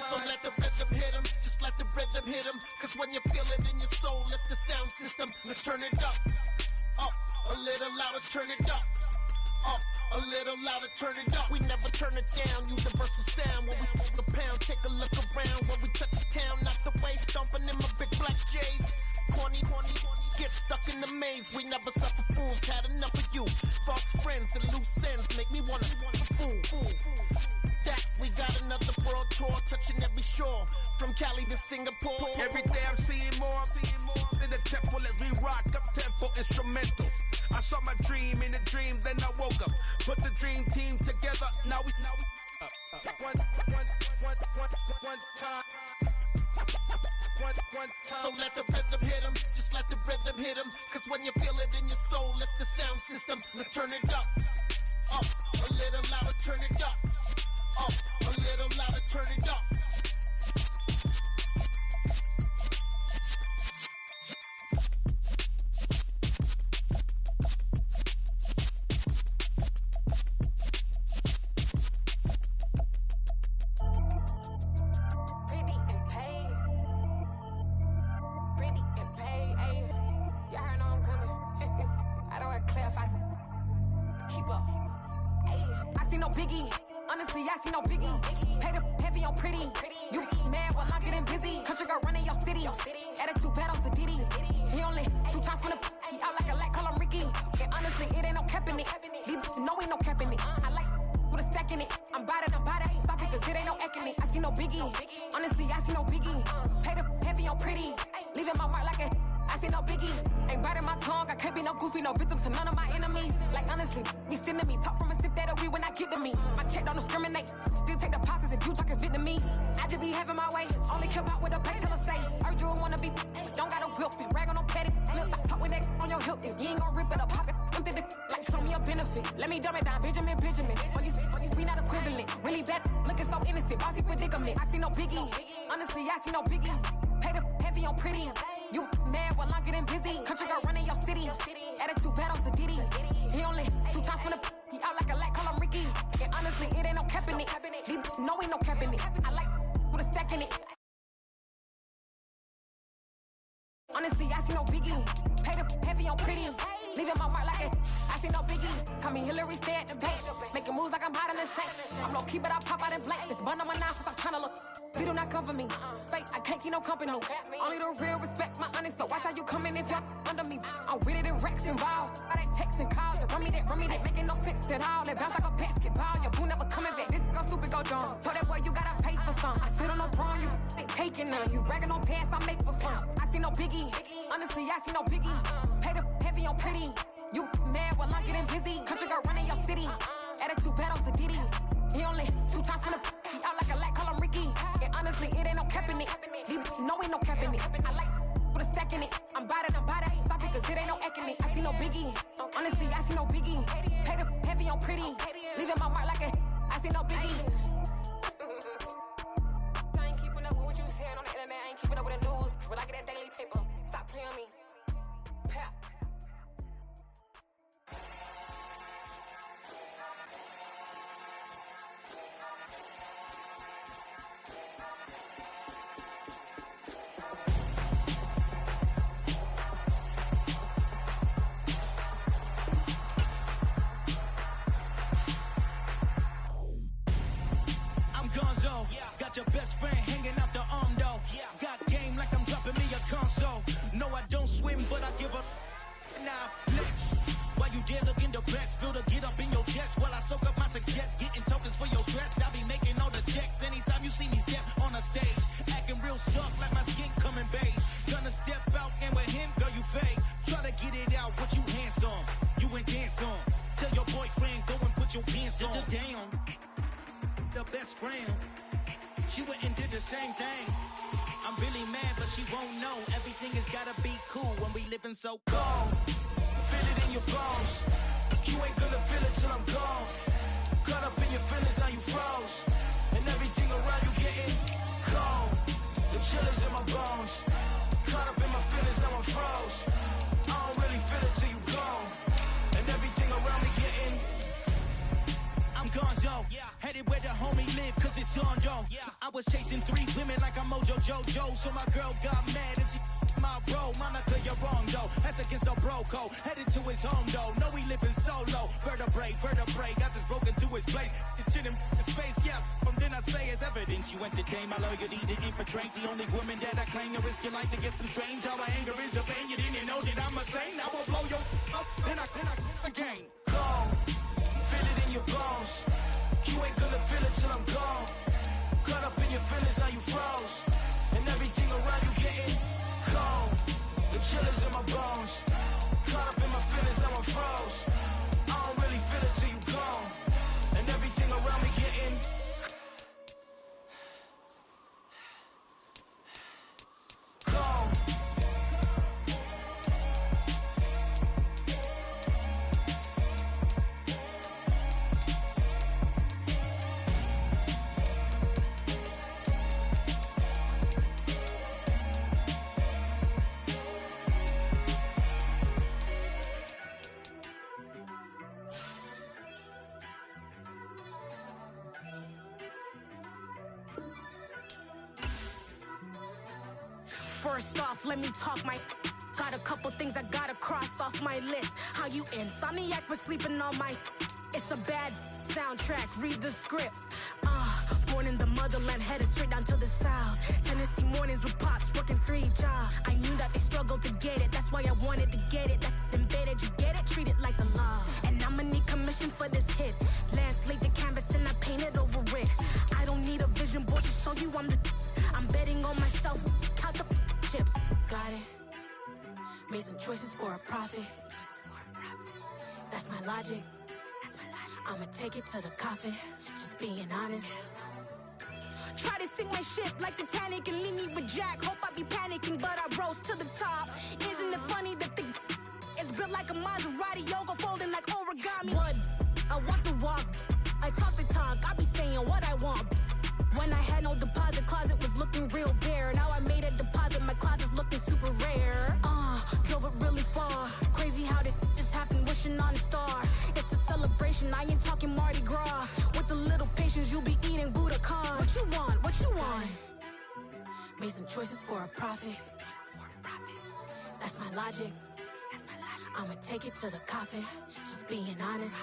So let the rhythm hit 'em, just let the rhythm hit 'em. Cause when you feel it in your soul, lift the sound system. Let's turn it up, a little louder, turn it up. A little louder, turn it up. We never turn it down, universal sound. When we hold the pound, take a look around. When we touch the town, knock the way, stomping in my big black J's. Corny, get stuck in the maze. We never suffer fools, had enough of you. False friends and loose ends make me wanna fool. That we got another world tour, touching every shore, from Cali to Singapore. Every day I'm seeing more in the temple as we rock up tempo instrumentals. I saw my dream in a dream, then I woke up. Put the dream team together. Now we one time. So let the rhythm hit 'em, just let the rhythm hit 'em. Cause when you feel it in your soul, lift the sound system. Let's turn it up, a little louder, turn it up, a little louder, turn it up. Honestly, I see no biggie. Pay the heavy on pretty. You mad while I'm getting busy. Country girl running your city. Attitude bad on Diddy. He only 2 times from the he out like a light, call him Ricky. And honestly, it ain't no cap in it. These no ain't no cap in it. I like with a stack in it. I'm bad at Stop it, cause it ain't no acting it. I see no biggie. Honestly, I see no biggie. Pay the heavy on pretty. Leaving my mark like a I see no biggie. Ain't biting my tongue. I can't be no goofy, no victim to none of my enemies. Like honestly, be sending me talk from a stick that we when I get to me. My check don't discriminate. Still take deposits if you talking Vietnamese. I just be having my way. Only come out with a pay till I say. Urge you wanna be, don't gotta whip it. Rag on no petty. Look, I talk with that on your hip. If you ain't gon' rip it up, pop it. Empty the like show me a benefit. Let me dumb it down, Benjamin. For these we not equivalent. Really bad, looking so innocent. Bossy predicament. I see no biggie. Honestly, I see no biggie. Pay the heavy on pretty. You mad while I'm getting busy. Country girl running your city. Attitude bad on Diddy. He only 2 times from the he out like a light, call him Ricky. And honestly, it ain't no cap in it. No, ain't no cap in it. I like with a stack in it. Honestly, I see no biggie. Pay the heavy on pretty. Leaving my mark like it. I see no biggie. Call me Hillary, stay at the bank. Making moves like I'm hot in the shank. I'm low key, but I pop out in blank. This bun on my knife, I'm trying to look. We do not come for me. Fake, I can't keep no company. Only the real respect my honest. So watch how you coming if y'all under me. I'm with it in Rex involved. All they texts and calls. Run me that. Making no sense at all. They bounce like a basketball. Your boo never coming back. This go stupid, go dumb. Told that boy you gotta pay for some. I sit on the throne, you they taking none. You bragging on pants, I make for fun. I see no biggie. Honestly, I see no biggie. Pay the heavy on pretty. You mad while I'm getting busy. Country girl running your city. Attitude bad on Diddy. He only 2 times from the he out like a light, call him Ricky. And honestly, it ain't no cap in it. No, ain't no cap in it. I like with a stack in it. I'm bad at Stop it, cause it ain't no acting it. I see no biggie. Honestly, I see no biggie. Pay the heavy on pretty. Leaving my mark like a I see no biggie. I ain't keeping up with what you saying on the internet. I ain't keeping up with the news. But I get that daily paper. Stop playing me. Pap. Got your best friend hanging out the arm though. Got game like I'm dropping me a console. No, I don't swim, but I give a nah flex. While you there looking the best, feel the get up in your chest while I soak up my success, getting tokens for your dress. I be making all the checks anytime you see me step on a stage, acting real soft like my skin coming beige. Gonna step out and with him, girl, you fake. Try to get it out, but you handsome, you ain't dance on. Tell your boyfriend go and put your pants on. Down, the best friend. She went and did the same thing. I'm really mad, but she won't know. Everything has gotta be cool when we living so cold. Feel it in your bones. You ain't gonna feel it till I'm gone. Caught up in your feelings, now you froze. And everything around you getting cold. The chillers in my bones. Caught up in my feelings, now I'm froze. I don't really feel it till you gone. And everything around me getting I'm gonzo, headed it where the homie live, cause it's on though. I was chasing 3 women like I'm Mojo Jojo, so my girl got mad and she my bro. Monica, you're wrong though, that's against our bro code. Headed to his home though, no we living solo. Vertebrae, got this broken to his place. It's shit in space, yeah. From then I say it's evidence you entertain my loyalty to infiltrate the only woman that I claim to risk your life to get some strange. All my anger is a pain, you didn't know that I'm a saint. Now I'll blow your up, then I again. Gone, feel it in your bones. You ain't gonna feel it till I'm gone. Caught up in your feelings, now you froze. And everything around you getting cold. The chillers in my bones. Caught up in my feelings, now I'm froze. I don't really feel it till you gone. And everything around me getting cold. First off, let me talk my. Got a couple things I gotta cross off my list. How you insomniac for sleeping on my. It's a bad soundtrack, read the script. Born in the motherland, headed straight down to the south. Tennessee mornings with pops, working 3 jobs. I knew that they struggled to get it, that's why I wanted to get it. That embedded, you get it, treat it like a law. And I'ma need commission for this hit. Lance laid the canvas and I painted over it. I don't need a vision board to show you I'm the. I'm betting on myself, count the chips. Got it. Made some choices for a profit. That's my logic. I'ma take it to the coffin. Just being honest. Try to sink my ship like Titanic and leave me with Jack. Hope I be panicking, but I rose to the top. Isn't it funny that the is built like a Maserati, yoga folding like origami? What? I walk the walk. I talk the talk. I be saying what I want. When I had no deposit, closet was looking real bare. Now I made a deposit, my closet's looking super rare. Drove it really far. Crazy how did this happen, wishing on a star. It's a celebration, I ain't talking Mardi Gras. With a little patience, you'll be eating Budokan. What you want? What you want? Made some choices for a profit. That's my logic. I'ma take it to the coffin. Just being honest.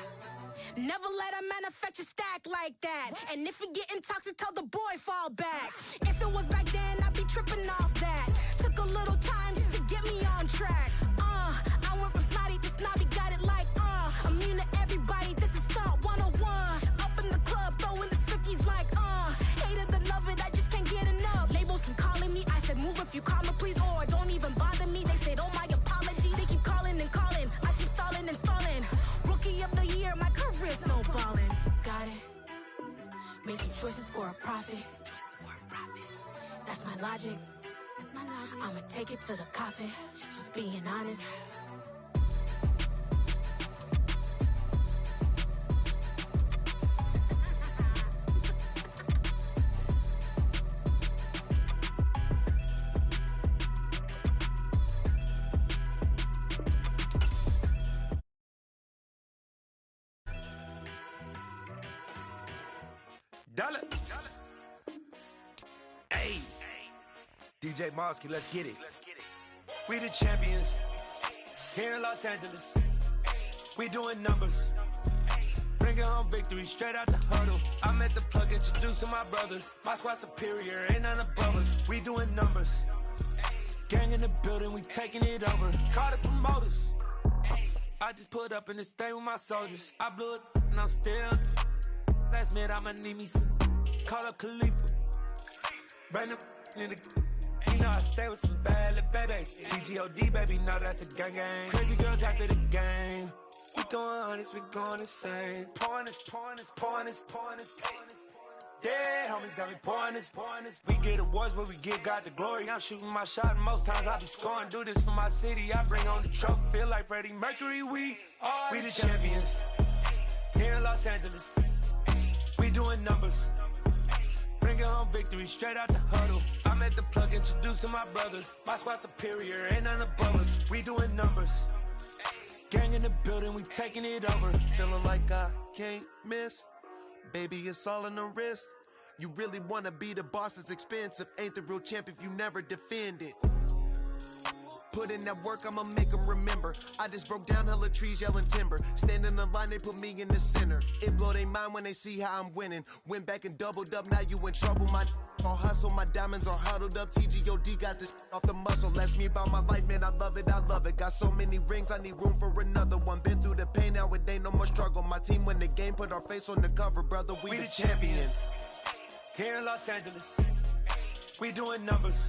Never let a manufacture stack like that. And if it getting toxic, tell the boy fall back. If it was back then, I'd be tripping off that. Took a little time just to get me on track. I went from snotty to snobby, got it like immune to everybody, this is stunt 101. Up in the club, throwing this 50s like hate it and love it, I just can't get enough. Labels keep calling me, I said move if you call me please, or don't even bother me. They said oh my apology, they keep calling and calling. I keep stalling and stalling. Rookie of the year, my career's snowballing. Got it. Made some choices for a profit. That's my logic. I'ma take it to the coffin. Just being honest. Dollar. Hey, DJ Mosky, let's get it. We the champions here in Los Angeles. We doing numbers, bringing home victory straight out the huddle. I'm at the plug, introduced to my brother. My squad superior, ain't none above us. We doing numbers, gang in the building, we taking it over. Call the promoters. I just put up in this thing with my soldiers. I blew it and I'm still. Last minute I'ma need me some. Call up Khalifa. Bring them in the. You know I stay with some bad little babies. TGOD baby, know that's a gang gang. Crazy girls after the game. We throwing hundreds, we going insane. Pouring this. Dead homies got me pouring this. We get awards, but we give God the glory. I'm shooting my shot, and most times I be scoring. Do this for my city, I bring on the trophy. Feel like Freddie Mercury, we the champions here in Los Angeles. We doing numbers, bringing home victory straight out the huddle. I'm at the plug, introduced to my brother. My squad superior, ain't none above us. We doing numbers, gang in the building, we taking it over. Feeling like I can't miss. Baby, it's all in the wrist. You really wanna be the boss, it's expensive. Ain't the real champ if you never defend it. Put in that work, I'ma make them remember. I just broke down hella trees, yelling timber. Stand in the line, they put me in the center. It blow their mind when they see how I'm winning. Went back and doubled up, now you in trouble. My all hustle, my diamonds are huddled up. TGOD got this off the muscle. Ask me about my life, man, I love it, I love it. Got so many rings, I need room for another one. Been through the pain, now it ain't no more struggle. My team win the game, put our face on the cover, brother. We the champions. Here in Los Angeles, we doing numbers.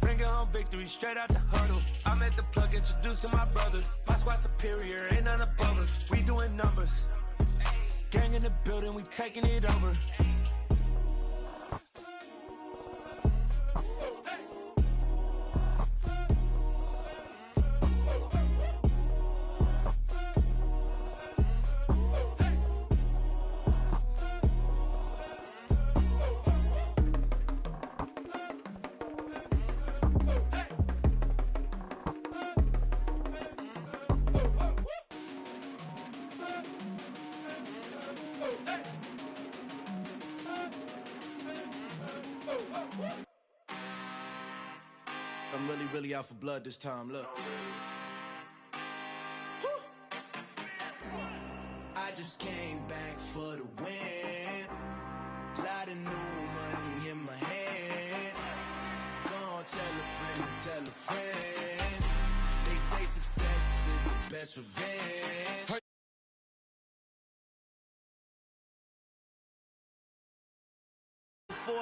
Bringing home victory straight out the huddle. I'm at the plug, introduced to my brother. My squad superior, ain't none above us. We doing numbers. Gang in the building, we taking it over. I'm really out for blood this time, look. I just came back for the win. Lot of new money in my hand. Gonna tell a friend to tell a friend. They say success is the best revenge.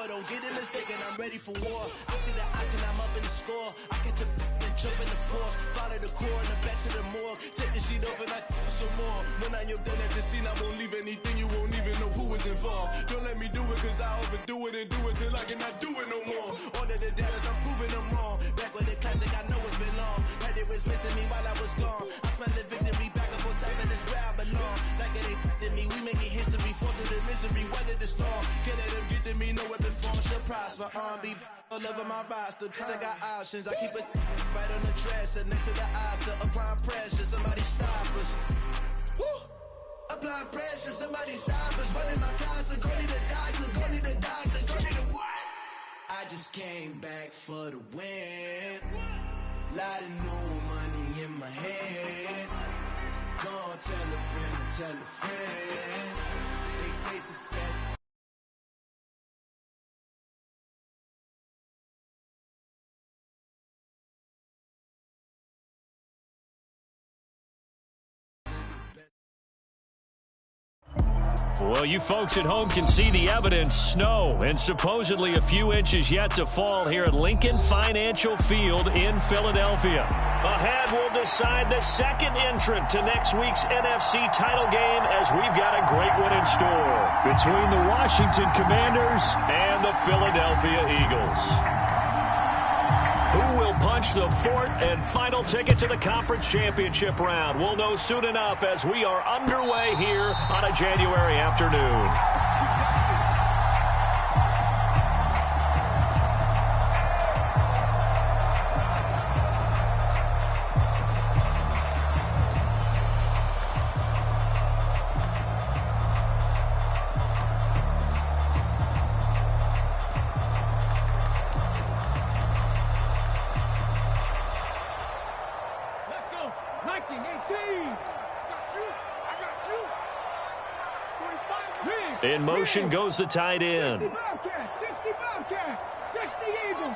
Don't get it mistaken, I'm ready for war. I see the option, I'm up in the score. I catch a and jump in the force. Follow the core and the back to the morgue. Take the sheet off and I some more. When I am done at the scene, I won't leave anything. You won't even know who is involved. Don't let me do it, cause I overdo it and do it till I cannot do it no more. All of the doubters, I'm proving them wrong. Back with the classic, I know it's been long. Heard it was missing me while I was gone. I smell the victory, back up on type, and it's where I belong. Like it ain't to me, we making history. Fall through the misery, weather the storm. Can't let them get to me, no weapon form should prosper. R&B all over my roster. I got options, I keep it right on the dresser. Next to the Oscar, applying pressure, somebody stop us. Woo! Applying pressure, somebody stop us. Running my casa, go need a doctor, go need a doctor, go need a what? I just came back for the win. Lot of new money in my hand. Gonna tell a friend to tell a friend. They say success. Well, you folks at home can see the evidence. Snow and supposedly a few inches yet to fall here at Lincoln Financial Field in Philadelphia. Ahead, we'll decide the second entrant to next week's NFC title game as we've got a great one in store between the Washington Commanders and the Philadelphia Eagles. Who will punch the fourth and final ticket to the conference championship round? We'll know soon enough as we are underway here on a January afternoon. In motion goes the tight end. 60 Bobcat, 60 Eagle.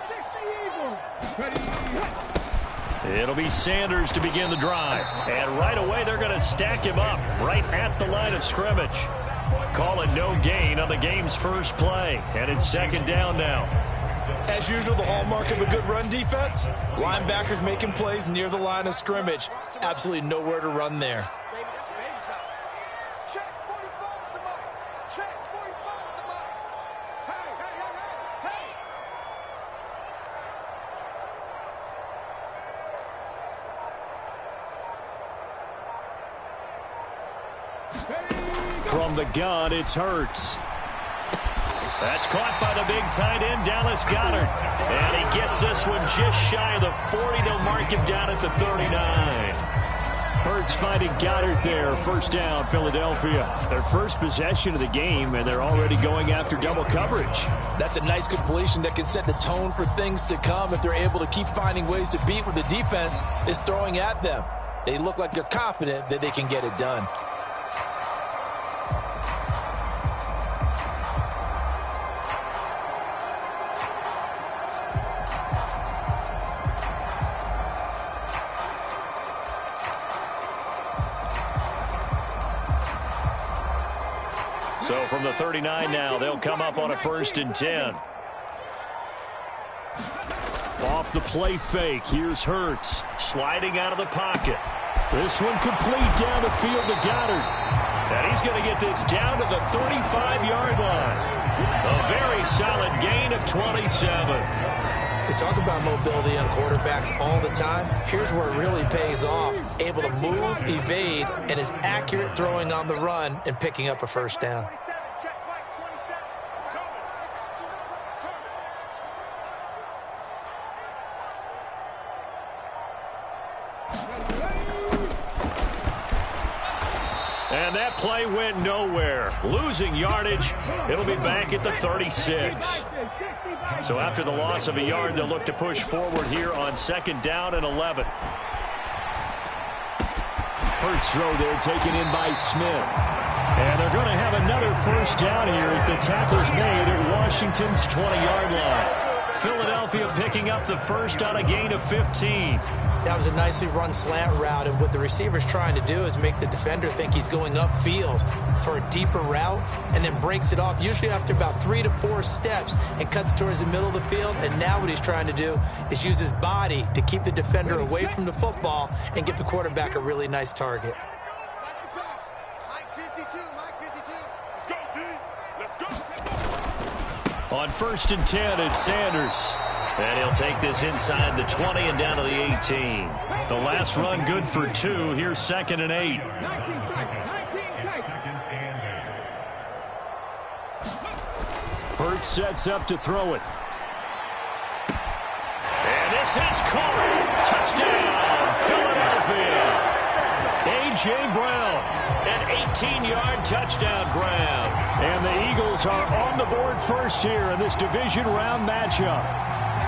It'll be Sanders to begin the drive. And right away, they're going to stack him up right at the line of scrimmage. Call it no gain on the game's first play. And it's second down now. As usual, the hallmark of a good run defense, linebackers making plays near the line of scrimmage. Absolutely nowhere to run there. From the gun, it's Hurts. That's caught by the big tight end, Dallas Goedert. And he gets this one just shy of the 40. They'll mark him down at the 39. Hurts finding Goddard there. First down, Philadelphia. Their first possession of the game, and they're already going after double coverage. That's a nice completion that can set the tone for things to come if they're able to keep finding ways to beat what the defense is throwing at them. They look like they're confident that they can get it done. So from the 39 now, they'll come up on a 1st and 10. Off the play fake, here's Hurts. Sliding out of the pocket. This one complete down the field to Goddard. And he's going to get this down to the 35-yard line. A very solid gain of 27. We talk about mobility on quarterbacks all the time. Here's where it really pays off. Able to move, evade, and is accurate throwing on the run and picking up a first down. And that play went nowhere. Losing yardage. It'll be back at the 36. So after the loss of a yard, they'll look to push forward here on 2nd down and 11. Hurts throw there taken in by Smith. And they're going to have another first down here as the tackle's made at Washington's 20-yard line. Philadelphia picking up the first on a gain of 15. That was a nicely run slant route, and what the receiver's trying to do is make the defender think he's going upfield for a deeper route and then breaks it off, usually after about 3 to 4 steps, and cuts towards the middle of the field. And now what he's trying to do is use his body to keep the defender away from the football and give the quarterback a really nice target. On 1st and 10, it's Sanders. And he'll take this inside the 20 and down to the 18. The last run good for 2. Here's 2nd and 8. Hurts sets up to throw it. And this is caught. Touchdown, Philadelphia. A.J. Brown, an 18-yard touchdown grab. And the Eagles are on the board first here in this division round matchup.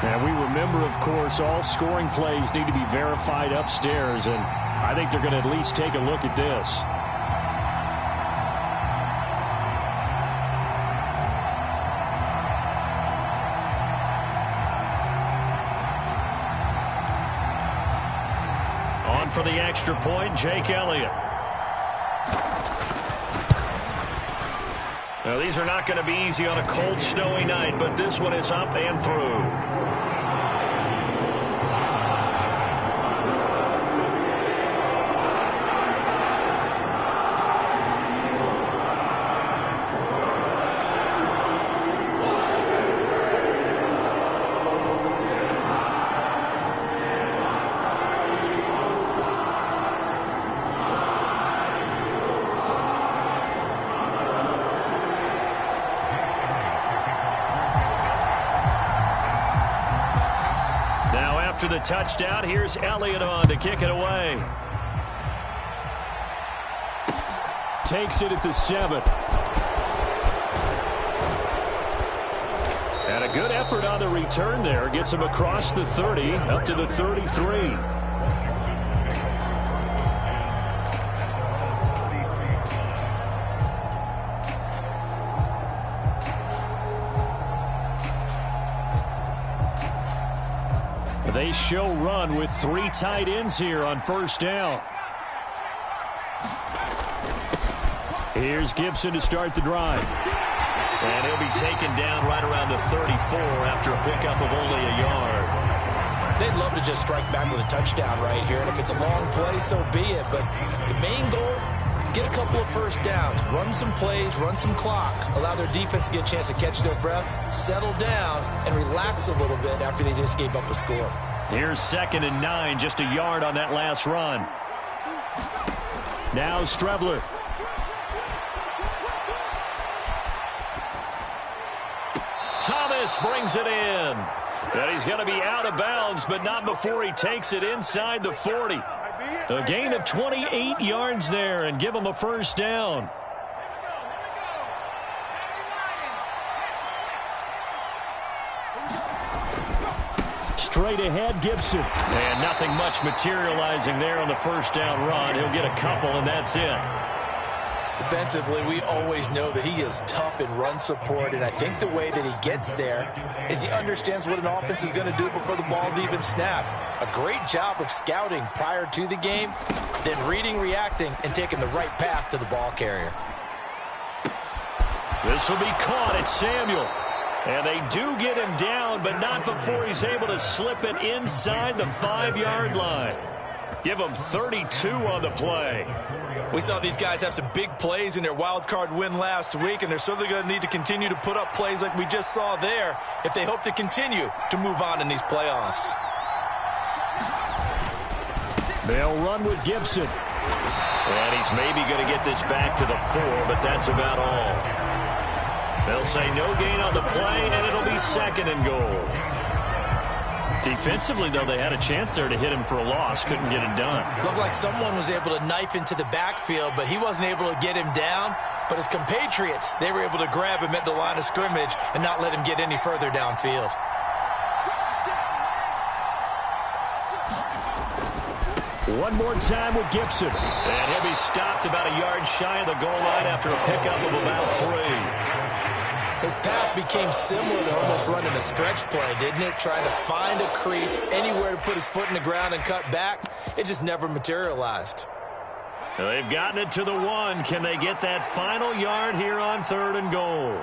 And we remember, of course, all scoring plays need to be verified upstairs, and I think they're going to at least take a look at this. On for the extra point, Jake Elliott. Now, these are not going to be easy on a cold, snowy night, but this one is up and through. After the touchdown, here's Elliott on to kick it away. Takes it at the 7. And a good effort on the return there. Gets him across the 30, up to the 33. They show run with 3 tight ends here on 1st down. Here's Gibson to start the drive. And he'll be taken down right around the 34 after a pickup of only a yard. They'd love to just strike back with a touchdown right here, and if it's a long play, so be it. But the main goal, get a couple of first downs, run some plays, run some clock, allow their defense to get a chance to catch their breath, settle down, and relax a little bit after they just gave up a score. Here's 2nd and 9, just a yard on that last run. Now Strebler. Thomas brings it in. And he's going to be out of bounds, but not before he takes it inside the 40. A gain of 28 yards there and give them a first down. Straight ahead, Gibson. And nothing much materializing there on the first down run. He'll get a couple, and that's it. Defensively, we always know that he is tough in run support, and I think the way that he gets there is he understands what an offense is going to do before the ball's even snapped. A great job of scouting prior to the game, then reading, reacting, and taking the right path to the ball carrier. This will be caught. It's Samuel. And they do get him down, but not before he's able to slip it inside the 5-yard line. Give him 32 on the play. We saw these guys have some big plays in their wild card win last week, and they're certainly going to need to continue to put up plays like we just saw there if they hope to continue to move on in these playoffs. They'll run with Gibson. And he's maybe going to get this back to the 4, but that's about all. They'll say no gain on the play, and it'll be 2nd and goal. Defensively, though, they had a chance there to hit him for a loss. Couldn't get it done. Looked like someone was able to knife into the backfield, but he wasn't able to get him down. But his compatriots, they were able to grab him at the line of scrimmage and not let him get any further downfield. One more time with Gibson. And he'll be stopped about a yard shy of the goal line after a pickup of about 3. His path became similar to almost running a stretch play, didn't it? Trying to find a crease, anywhere to put his foot in the ground and cut back. It just never materialized. They've gotten it to the 1. Can they get that final yard here on 3rd and goal?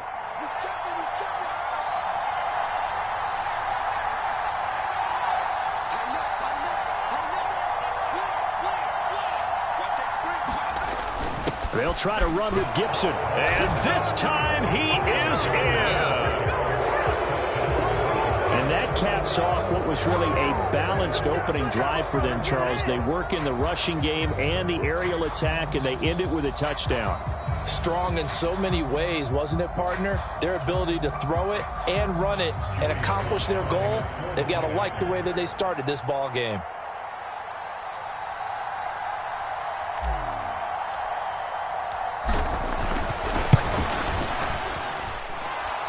They'll try to run with Gibson. And this time he is in. And that caps off what was really a balanced opening drive for them, Charles. They work in the rushing game and the aerial attack, and they end it with a touchdown. Strong in so many ways, wasn't it, partner? Their ability to throw it and run it and accomplish their goal, they've got to like the way that they started this ball game.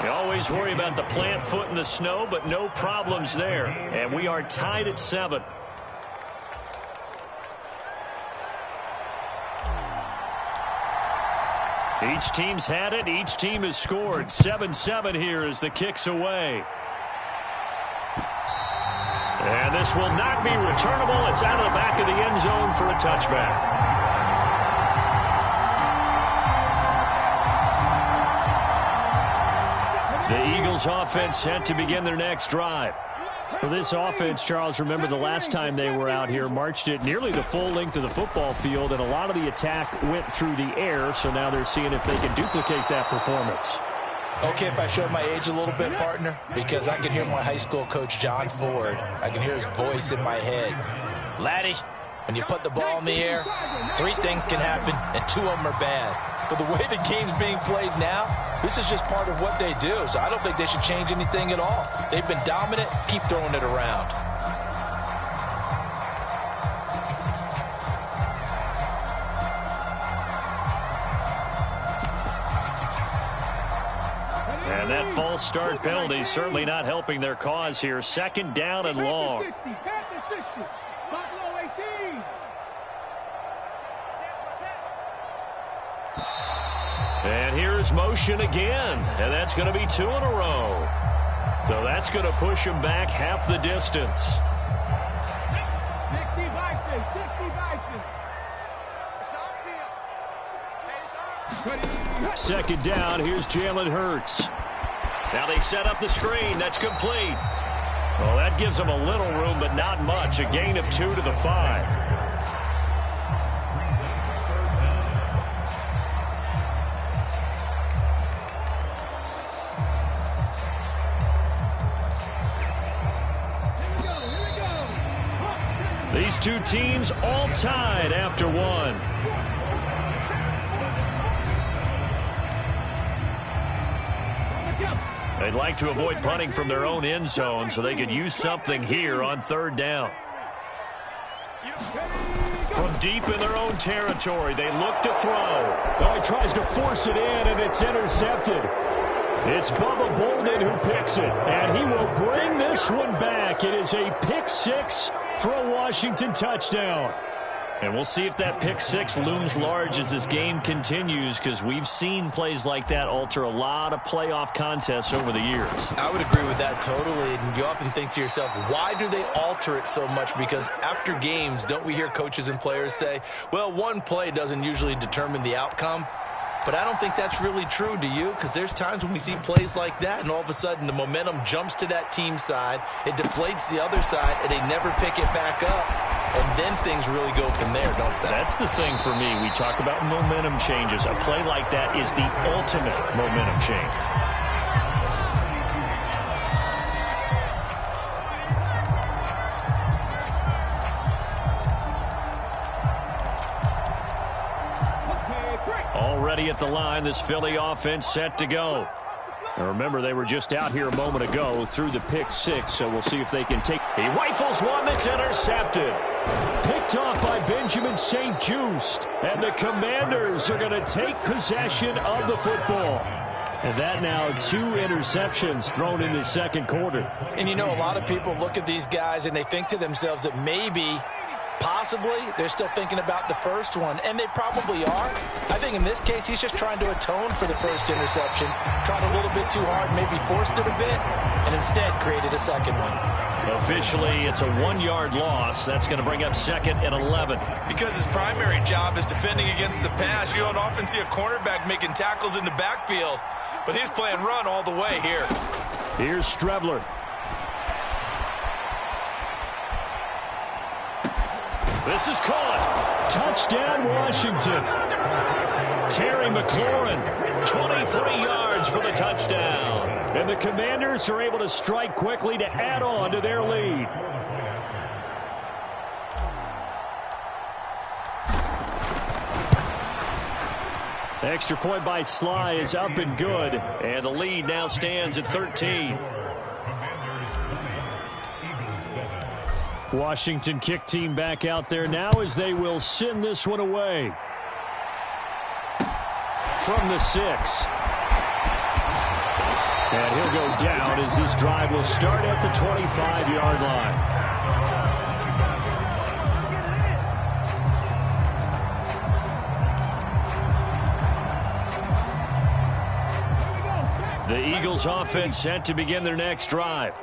You always worry about the plant foot in the snow, but no problems there. And we are tied at 7. Each team's had it. Each team has scored. 7-7 here as the kick's away. And this will not be returnable. It's out of the back of the end zone for a touchback. The Eagles offense set to begin their next drive. For this offense, Charles, remember the last time they were out here, marched it nearly the full length of the football field, and a lot of the attack went through the air, so now they're seeing if they can duplicate that performance. Okay, if I show my age a little bit, partner, because I can hear my high school coach, John Ford. I can hear his voice in my head. Laddie, when you put the ball in the air, 3 things can happen, and 2 of them are bad. But the way the game's being played now, this is just part of what they do. So I don't think they should change anything at all. They've been dominant. Keep throwing it around. And that false start penalty certainly not helping their cause here. 2nd down and long. And here's motion again, and that's going to be 2 in a row. So that's going to push him back half the distance. 2nd down, here's Jalen Hurts. Now they set up the screen, that's complete. Well, that gives them a little room, but not much. A gain of 2 to the 5. These 2 teams all tied after 1. They'd like to avoid punting from their own end zone so they could use something here on 3rd down. From deep in their own territory, they look to throw. Oh, he tries to force it in, and it's intercepted. It's Bubba Bolden who picks it, and he will bring this one back. It is a pick six for a Washington touchdown. And we'll see if that pick six looms large as this game continues, because we've seen plays like that alter a lot of playoff contests over the years. I would agree with that totally. And you often think to yourself, why do they alter it so much? Because after games, don't we hear coaches and players say, well, one play doesn't usually determine the outcome? But I don't think that's really true, do you? Because there's times when we see plays like that, and all of a sudden the momentum jumps to that team side, it deflates the other side, and they never pick it back up. And then things really go from there, don't they? That's the thing for me. We talk about momentum changes. A play like that is the ultimate momentum change. Already at the line, this Philly offense set to go. Now remember, they were just out here a moment ago through the pick six, so we'll see if they can take. He rifles one that's intercepted. Picked off by Benjamin St-Juste. And the Commanders are going to take possession of the football. And that now 2 interceptions thrown in the second quarter. And you know, a lot of people look at these guys and they think to themselves that maybe, possibly, they're still thinking about the first one. And they probably are. I think in this case, he's just trying to atone for the first interception. Tried a little bit too hard, maybe forced it a bit, and instead created a second one. Officially, it's a 1-yard loss. That's going to bring up 2nd and 11. Because his primary job is defending against the pass. You don't often see a cornerback making tackles in the backfield. But he's playing run all the way here. Here's Strebler. This is caught. Touchdown, Washington. Terry McLaurin, 23 yards for the touchdown. And the Commanders are able to strike quickly to add on to their lead. Extra point by Sly is up and good. And the lead now stands at 13. Washington kick team back out there now as they will send this one away. From the 6. And he'll go down as this drive will start at the 25-yard line. The Eagles offense set to begin their next drive.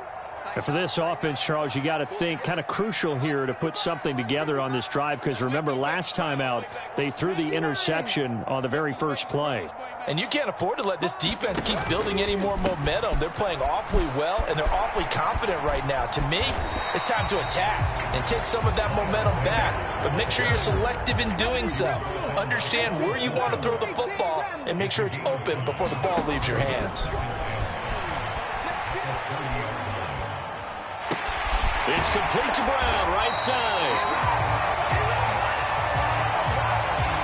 And for this offense, Charles, you got to think kind of crucial here to put something together on this drive, because remember last time out they threw the interception on the very first play. And you can't afford to let this defense keep building any more momentum. They're playing awfully well, and they're awfully confident right now. To me, it's time to attack and take some of that momentum back. But make sure you're selective in doing so. Understand where you want to throw the football and make sure it's open before the ball leaves your hands. It's complete to Brown, right side.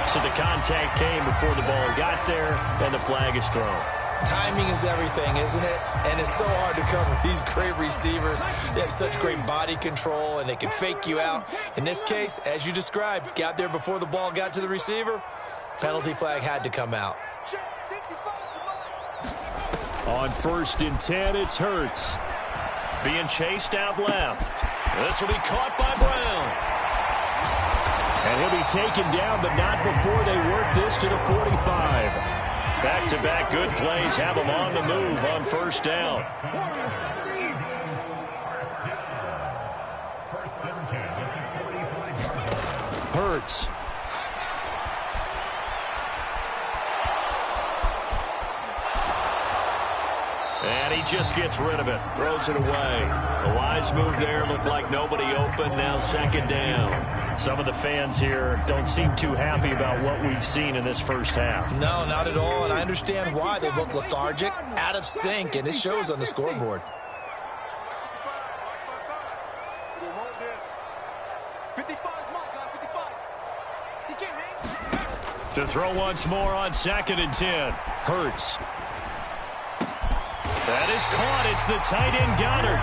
So the contact came before the ball got there, and the flag is thrown. Timing is everything, isn't it? And it's so hard to cover these great receivers. They have such great body control, and they can fake you out. In this case, as you described, got there before the ball got to the receiver. Penalty flag had to come out. On 1st and 10, it's Hurts. Being chased out left. This will be caught by Brown. And he'll be taken down, but not before they work this to the 45. Back-to-back good plays have them on the move on 1st down. Hurts. And he just gets rid of it. Throws it away. A wise move there. Looked like nobody open. Now 2nd down. Some of the fans here don't seem too happy about what we've seen in this first half. No, not at all. And I understand why. They look lethargic, out of sync, and it shows on the scoreboard. To throw once more on 2nd and 10. Hurts. That is caught. It's the tight end Goddard.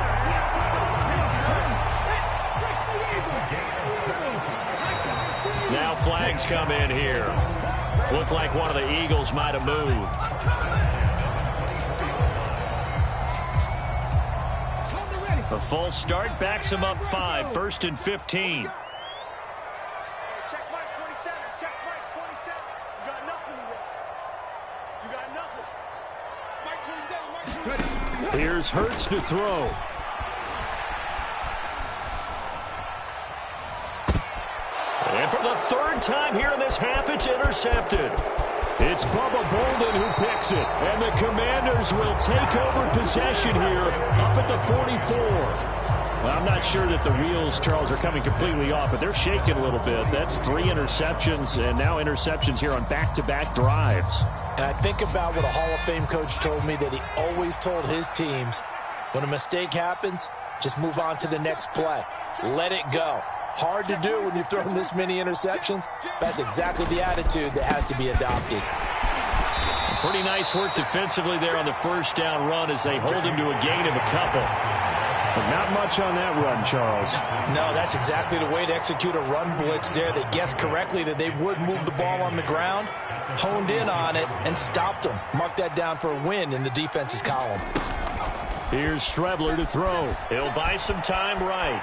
flags come in here. Looked like one of the Eagles might have moved. A false start backs him up 5, 1st and 15. Check Mike 27. Check Mike 27. You got nothing today. You got nothing. Mike 27. Mike 27. Here's Hurts to throw. And for the 3rd time here in this half, it's intercepted. It's Bubba Bolden who picks it. And the Commanders will take over possession here up at the 44. Well, I'm not sure that the wheels, Charles, are coming completely off, but they're shaking a little bit. That's 3 interceptions, and now interceptions here on back-to-back drives. And I think about what a Hall of Fame coach told me, that he always told his teams, when a mistake happens, just move on to the next play. Let it go. Hard to do when you've thrown this many interceptions. That's exactly the attitude that has to be adopted. Pretty nice work defensively there on the 1st down run as they hold him to a gain of a couple. But not much on that run, Charles. No, that's exactly the way to execute a run blitz there. They guessed correctly that they would move the ball on the ground, honed in on it, and stopped them. Mark that down for a win in the defense's column. Here's Strebler to throw. He'll buy some time right.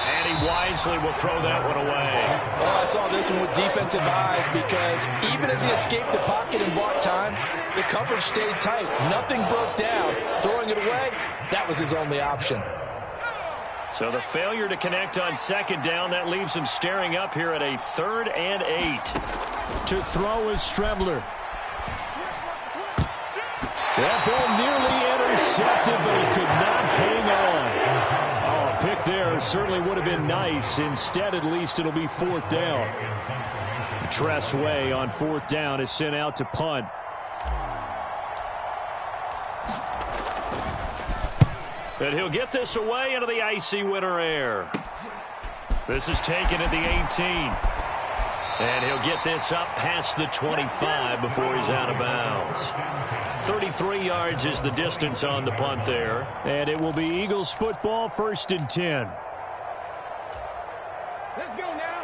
And he wisely will throw that one away. Oh, I saw this one with defensive eyes, because even as he escaped the pocket and bought time, the coverage stayed tight. Nothing broke down. Throwing it away, that was his only option. So the failure to connect on 2nd down, that leaves him staring up here at a 3rd and 8. To throw is Strebler. That ball nearly intercepted, but he could not hang on. Pick there certainly would have been nice. Instead, at least, it'll be 4th down. Tress Way on 4th down is sent out to punt. And he'll get this away into the icy winter air. This is taken at the 18. And he'll get this up past the 25 before he's out of bounds. 33 yards is the distance on the punt there. And it will be Eagles football, 1st and 10.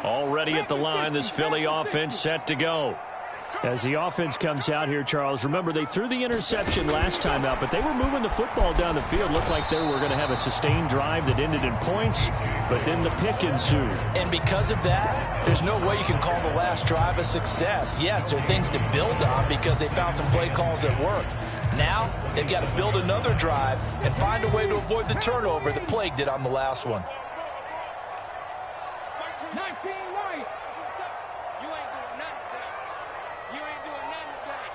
Already at the line, this Philly offense set to go. As the offense comes out here, Charles, remember they threw the interception last time out, but they were moving the football down the field. Looked like they were going to have a sustained drive that ended in points, but then the pick ensued. And because of that, there's no way you can call the last drive a success. Yes, there are things to build on because they found some play calls that work. Now, they've got to build another drive and find a way to avoid the turnover that plagued it on the last one. 19 right. You ain't doing nothing today. You ain't doing nothing today.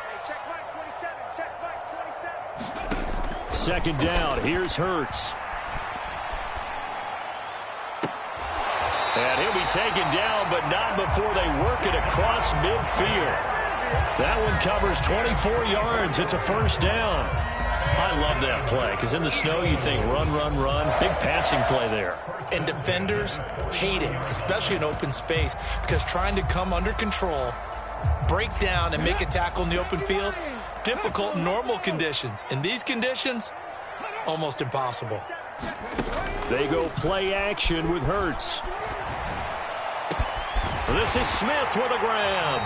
Hey, check Mike 27. Check Mike 27. 2nd down. Here's Hurts. And he'll be taken down, but not before they work it across midfield. That one covers 24 yards. It's a 1st down. I love that play, because in the snow you think run, run, run. Big passing play there. And defenders hate it, especially in open space, because trying to come under control, break down, and make a tackle in the open field, difficult in normal conditions. In these conditions, almost impossible. They go play action with Hurts. This is Smith with a grab.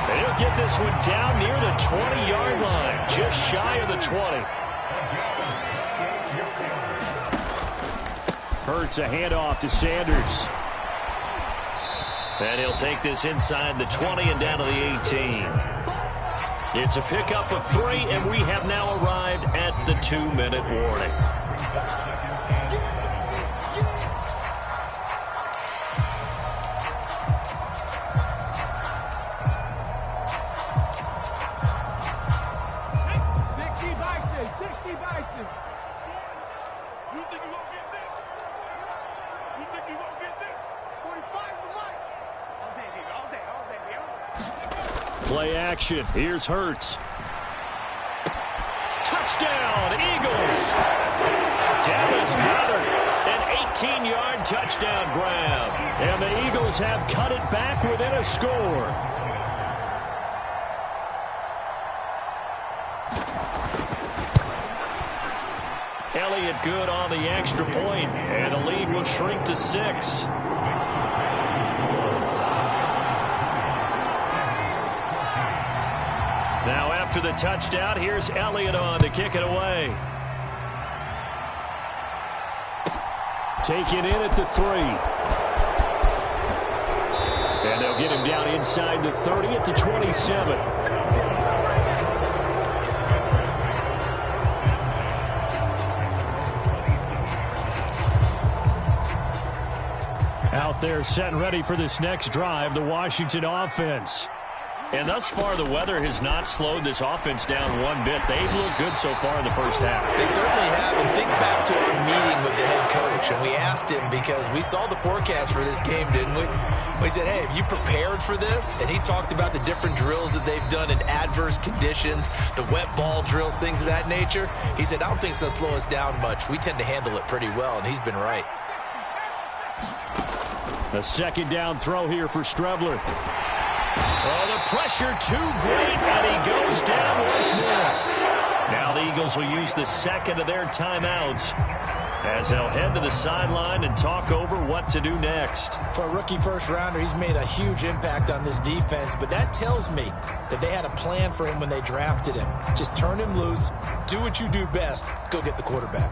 And he'll get this one down near the 20-yard line, just shy of the 20. Hurts a handoff to Sanders. And he'll take this inside the 20 and down to the 18. It's a pickup of 3, and we have now arrived at the 2-minute warning. Play action. Here's Hurts. Touchdown, Eagles. Dallas Goedert, an 18-yard touchdown grab. And the Eagles have cut it back within a score. Elliott good on the extra point, and the lead will shrink to 6. After the touchdown, here's Elliott on to kick it away. Taken in at the 3. And they'll get him down inside the 30 at the 27. Out there set and ready for this next drive, the Washington offense. And thus far, the weather has not slowed this offense down one bit. They've looked good so far in the first half. They certainly have. And think back to our meeting with the head coach, and we asked him because we saw the forecast for this game, didn't we? We said, hey, have you prepared for this? And he talked about the different drills that they've done in adverse conditions, the wet ball drills, things of that nature. He said, I don't think it's going to slow us down much. We tend to handle it pretty well, and he's been right. A second down throw here for Streveler. Oh, the pressure too great, and he goes down once more. Now the Eagles will use the second of their timeouts as they'll head to the sideline and talk over what to do next. For a rookie first-rounder, he's made a huge impact on this defense, but that tells me that they had a plan for him when they drafted him. Just turn him loose, do what you do best, go get the quarterback.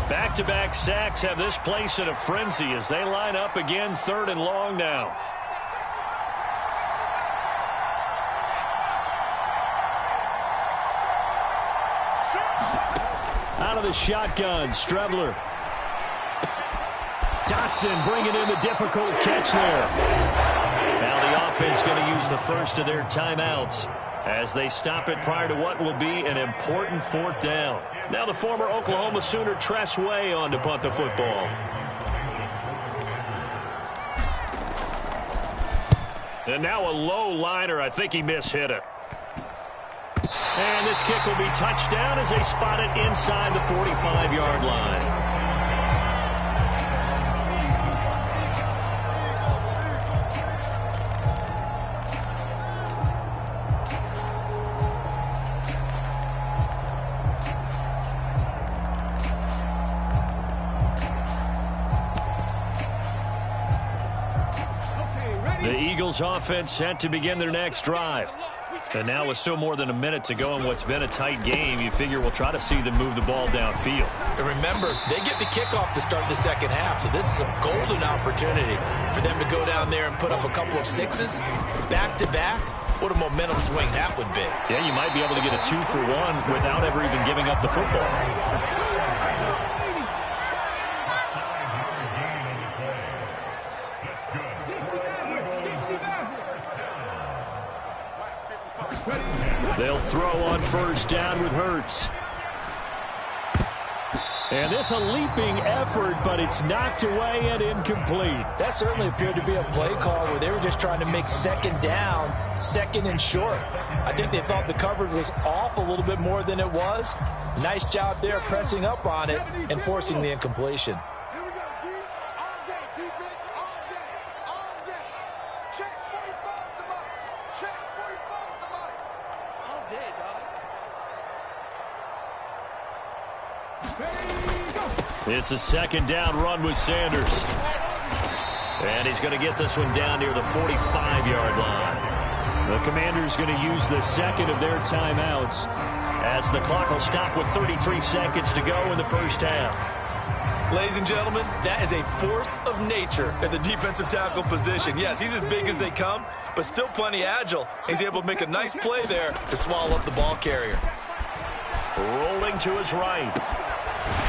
Back-to-back sacks have this place in a frenzy as they line up again, 3rd and long now. Out of the shotgun, Streveler. Dotson bringing in the difficult catch there. Now the offense going to use the first of their timeouts as they stop it prior to what will be an important 4th down. Now the former Oklahoma Sooner Tress Way on to punt the football. And now a low liner. I think he mishit it. And this kick will be touchdown as they spot it inside the 45-yard line. The Eagles offense set to begin their next drive. And now with still more than a minute to go in what's been a tight game, you figure we'll try to see them move the ball downfield. And remember, they get the kickoff to start the second half, so this is a golden opportunity for them to go down there and put up a couple of 6s back-to-back. What a momentum swing that would be. Yeah, you might be able to get a 2-for-1 without ever even giving up the football. They'll throw on first down with Hurts. And this a leaping effort, but it's knocked away and incomplete. That certainly appeared to be a play call where they were just trying to make second down, 2nd and short. I think they thought the coverage was off a little bit more than it was. Nice job there pressing up on it and forcing the incompletion. It's a second down run with Sanders. And he's going to get this one down near the 45-yard line. The Commanders going to use the second of their timeouts as the clock will stop with 33 seconds to go in the first half. Ladies and gentlemen, that is a force of nature at the defensive tackle position. Yes, he's as big as they come, but still plenty agile. He's able to make a nice play there to swallow up the ball carrier. Rolling to his right.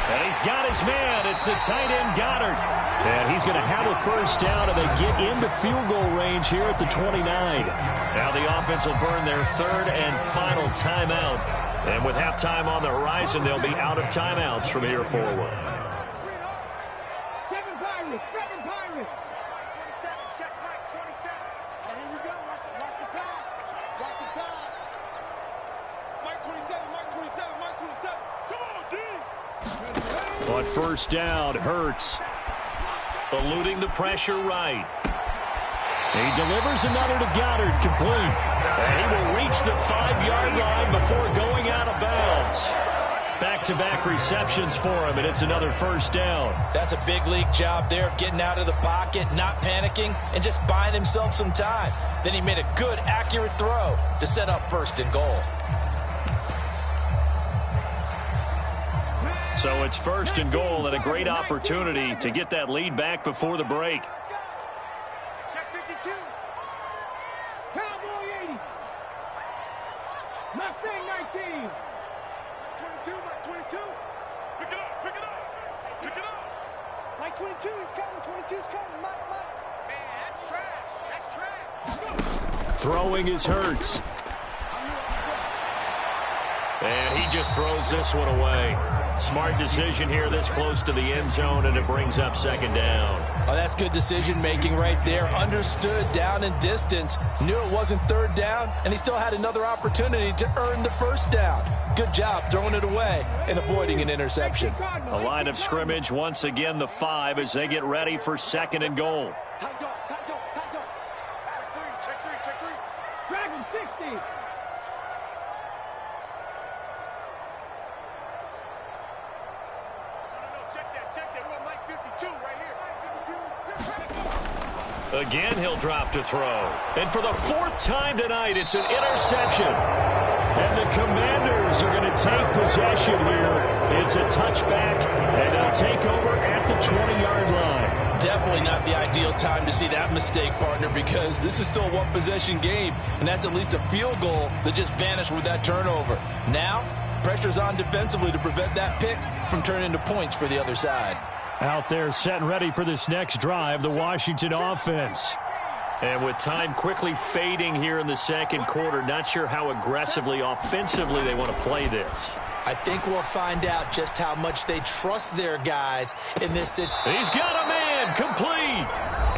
And he's got his man. It's the tight end Goddard. And he's going to have a first down, and they get into field goal range here at the 29. Now the offense will burn their 3rd and final timeout. And with halftime on the horizon, they'll be out of timeouts from here forward. Seven Pirates. 27, check right, 27. And here we go. Watch the pass. Watch the pass. Mike 27, Mike 27, Mike 27. Come on, D. On first down, Hurts eluding the pressure right. He delivers another to Goddard, complete. And he will reach the 5-yard line before going out of bounds. Back back-to-back receptions for him, and it's another first down. That's a big league job there of getting out of the pocket, not panicking, and just buying himself some time. Then he made a good, accurate throw to set up 1st and goal. So it's 1st and goal and a great opportunity to get that lead back before the break. Check 52. Cowboy 80. Mustang 19. 22, Mike 22. Pick it up, pick it up, pick it up. Mike 22 is coming, 22's coming, Mike. Man, that's trash, that's trash. Throwing is Hurts. And he just throws this one away. Smart decision here this close to the end zone, and it brings up 2nd down. Oh, that's good decision-making right there. Understood down and distance. Knew it wasn't 3rd down, and he still had another opportunity to earn the 1st down. Good job throwing it away and avoiding an interception. The line of scrimmage, once again, the 5 as they get ready for 2nd and goal. Tight dog. Check 3. Drag him 60. Check that. We got Mike 52 right here. Again, he'll drop to throw. And for the 4th time tonight, it's an interception. And the Commanders are going to take possession here. It's a touchback, and they'll take over at the 20-yard line. Definitely not the ideal time to see that mistake, partner, because this is still a one-possession game, and that's at least a field goal that just vanished with that turnover. Now, pressure's on defensively to prevent that pick from turning into points for the other side. Out there set and ready for this next drive, the Washington offense. And with time quickly fading here in the 2nd quarter, not sure how aggressively, offensively they want to play this. I think we'll find out just how much they trust their guys in this. He's got a man, complete.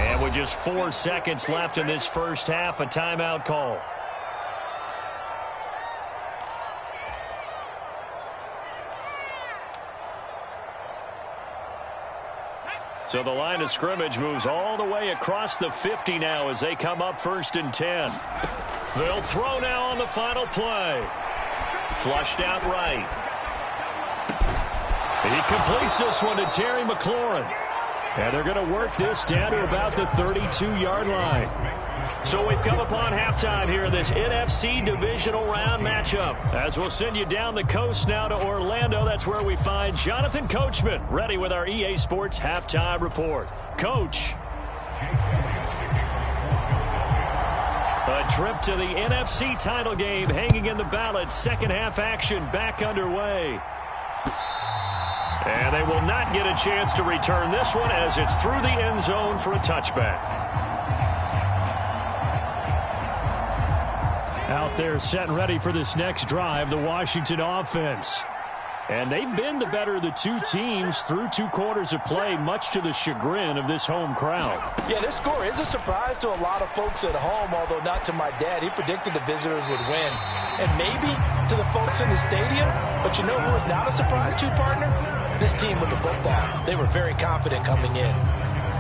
And with just 4 seconds left in this first half, a timeout call. So the line of scrimmage moves all the way across the 50 now as they come up 1st and 10. They'll throw now on the final play. Flushed out right. He completes this one to Terry McLaurin. And they're going to work this down to about the 32-yard line. So we've come upon halftime here in this NFC divisional round matchup. As we'll send you down the coast now to Orlando, that's where we find Jonathan Coachman ready with our EA Sports halftime report. Coach. A trip to the NFC title game hanging in the balance. Second half action back underway. And they will not get a chance to return this one as it's through the end zone for a touchback. Out there set and ready for this next drive, the Washington offense. And they've been the better of the two teams through 2 quarters of play, much to the chagrin of this home crowd. Yeah, this score is a surprise to a lot of folks at home, although not to my dad. He predicted the visitors would win. And maybe to the folks in the stadium, but you know who is not a surprise to, partner? This team with the football. They were very confident coming in.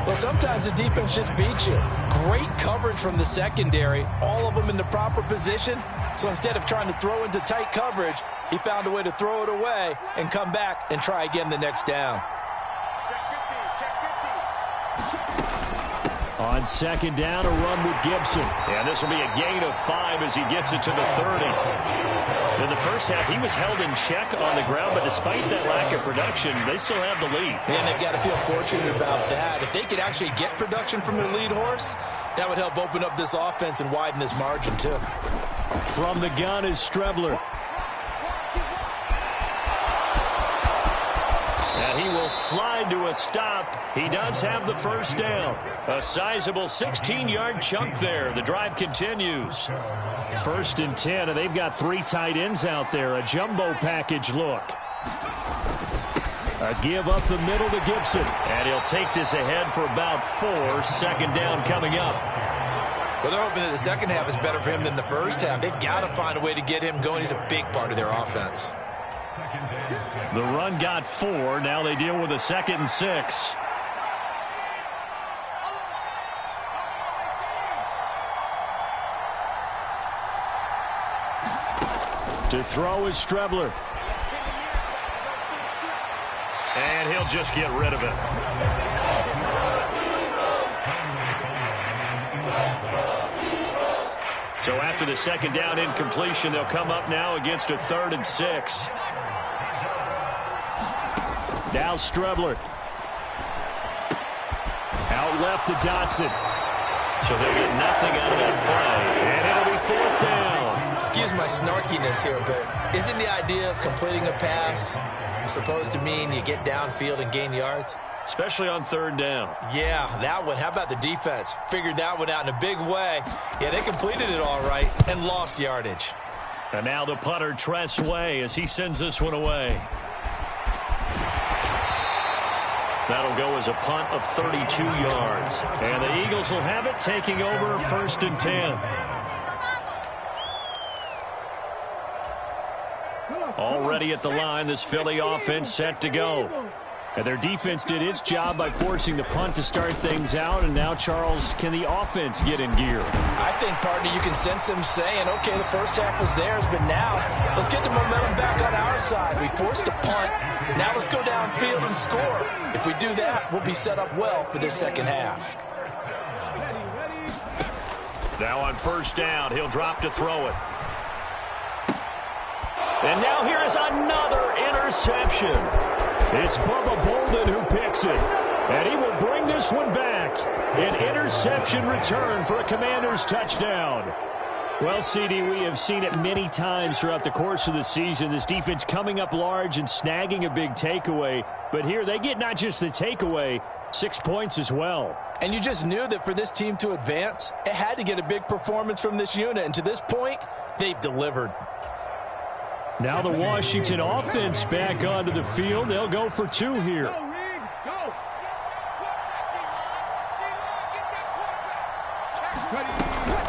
Well, sometimes the defense just beats you. Great coverage from the secondary, all of them in the proper position. So instead of trying to throw into tight coverage, he found a way to throw it away and come back and try again the next down. On 2nd down, a run with Gibson. And this will be a gain of 5 as he gets it to the 30. In the first half, he was held in check on the ground, but despite that lack of production, they still have the lead. And they've got to feel fortunate about that. If they could actually get production from their lead horse, that would help open up this offense and widen this margin, too. From the gun is Strebler. And he will slide to a stop. He does have the first down. A sizable 16-yard chunk there. The drive continues. 1st and 10, and they've got 3 tight ends out there. A jumbo package look. A give up the middle to Gibson. And he'll take this ahead for about 4. 2nd down coming up. Well, they're hoping that the second half is better for him than the first half. They've got to find a way to get him going. He's a big part of their offense. The run got 4. Now they deal with a 2nd and 6. To throw is Strebler. And he'll just get rid of it. So after the second down incompletion, they'll come up now against a 3rd and 6. Now Strebler. Out left to Dotson. So they get nothing out of that play. And it'll be 4th down. Excuse my snarkiness here, but isn't the idea of completing a pass supposed to mean you get downfield and gain yards? Especially on 3rd down. Yeah, that one. How about the defense? Figured that one out in a big way. Yeah, they completed it all right and lost yardage. And now the punter, Tress Way, as he sends this one away. That'll go as a punt of 32 yards. And the Eagles will have it, taking over 1st and 10. Already at the line, this Philly offense set to go. And their defense did its job by forcing the punt to start things out. And now, Charles, can the offense get in gear? I think, partner, you can sense them saying, okay, the first half was theirs, but now let's get the momentum back on our side. We forced a punt. Now let's go downfield and score. If we do that, we'll be set up well for this second half. Now on 1st down, he'll drop to throw it. And now here is another interception. It's Bubba Bolden who picks it. And he will bring this one back. An interception return for a Commanders touchdown. Well, CD, we have seen it many times throughout the course of the season. This defense coming up large and snagging a big takeaway. But here they get not just the takeaway, 6 points as well. And you just knew that for this team to advance, it had to get a big performance from this unit. And to this point, they've delivered. Now the Washington offense back onto the field. They'll go for 2 here.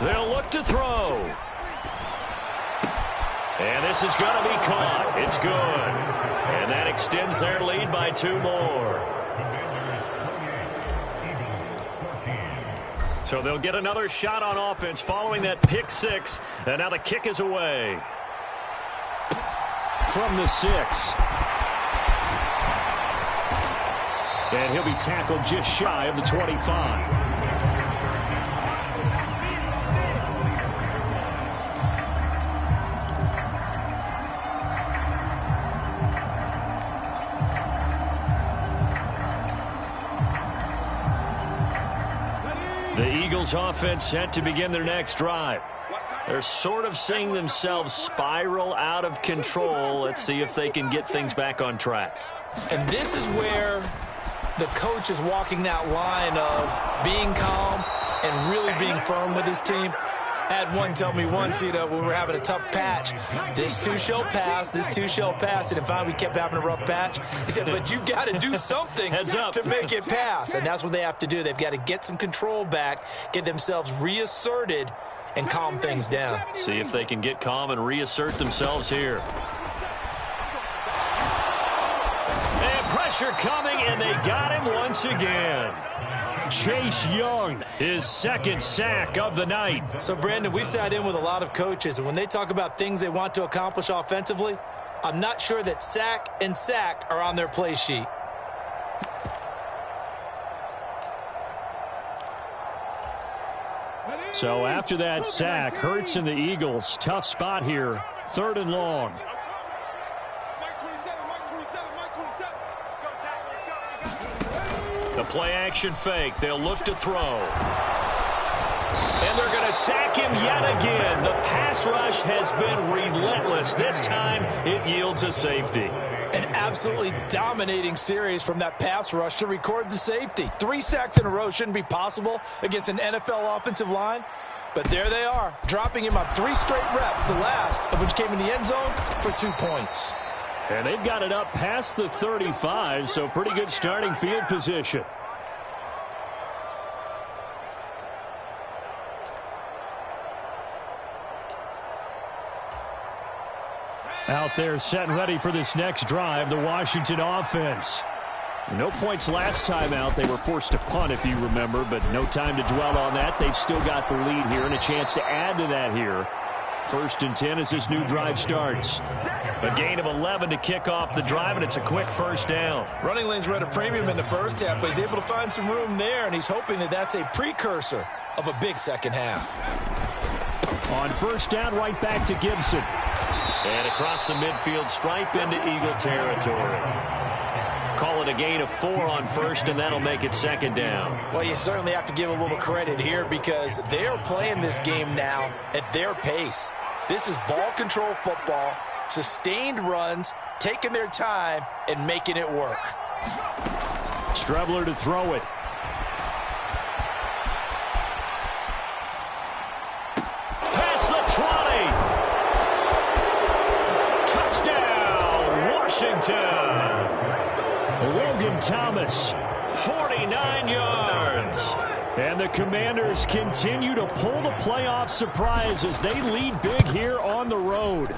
They'll look to throw. And this is going to be caught. It's good. And that extends their lead by 2 more. So they'll get another shot on offense following that pick 6. And now the kick is away. From the 6. And he'll be tackled just shy of the 25. The Eagles offense set to begin their next drive. They're sort of seeing themselves spiral out of control. Let's see if they can get things back on track. And this is where the coach is walking that line of being calm and really being firm with his team. I had one tell me once, when we were having a tough patch, this too shall pass, this too shall pass. And finally we kept having a rough patch. He said, but you've got to do something to make it pass. And that's what they have to do. They've got to get some control back, get themselves reasserted, and calm things down. See if they can get calm and reassert themselves here. And pressure coming, and they got him once again. Chase Young, his 2nd sack of the night. So, Brandon, we sat in with a lot of coaches, and when they talk about things they want to accomplish offensively, I'm not sure that sack and sack are on their play sheet. So after that sack, Hurts and the Eagles, tough spot here, 3rd and long. The play action fake, they'll look to throw. And they're going to sack him yet again. The pass rush has been relentless. This time it yields a safety. An absolutely dominating series from that pass rush to record the safety. 3 sacks in a row shouldn't be possible against an NFL offensive line. But there they are, dropping him on 3 straight reps, the last of which came in the end zone for 2 points. And they've got it up past the 35, so pretty good starting field position. Out there set and ready for this next drive, the Washington offense. No points last time out. They were forced to punt, if you remember, but no time to dwell on that. They've still got the lead here and a chance to add to that here 1st and 10 as this new drive starts. A gain of 11 to kick off the drive, and it's a quick first down. Running lanes were at a premium in the first half, but he's able to find some room there, and he's hoping that that's a precursor of a big second half. On first down, right back to Gibson. And across the midfield stripe into Eagle territory. Call it a gain of 4 on first, and that'll make it second down. Well, you certainly have to give a little credit here because they're playing this game now at their pace. This is ball control football, sustained runs, taking their time, and making it work. Strebler to throw it. Past the 20. Touchdown, Washington. Logan Thomas, 49 yards. And the Commanders continue to pull the playoff surprise as they lead big here on the road.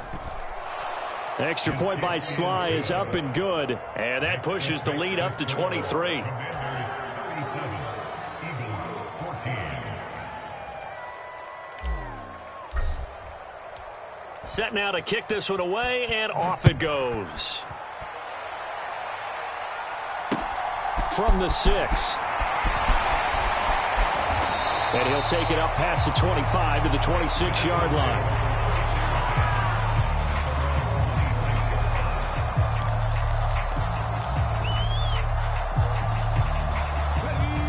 Extra point by Sly is up and good. And that pushes the lead up to 23. Set now to kick this one away, and off it goes. From the 6. And he'll take it up past the 25 to the 26-yard line.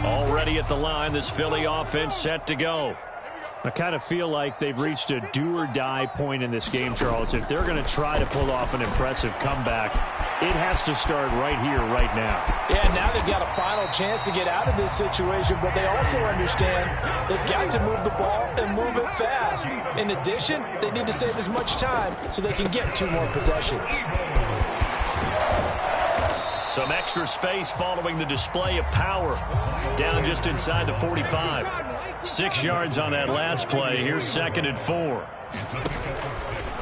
Already at the line, this Philly offense set to go. I kind of feel like they've reached a do-or-die point in this game, Charles. If they're going to try to pull off an impressive comeback, it has to start right here, right now. Yeah, now they've got a final chance to get out of this situation, but they also understand they've got to move the ball and move it fast. In addition, they need to save as much time so they can get 2 more possessions. Some extra space following the display of power. Down just inside the 45. 6 yards on that last play. Here's 2nd and 4.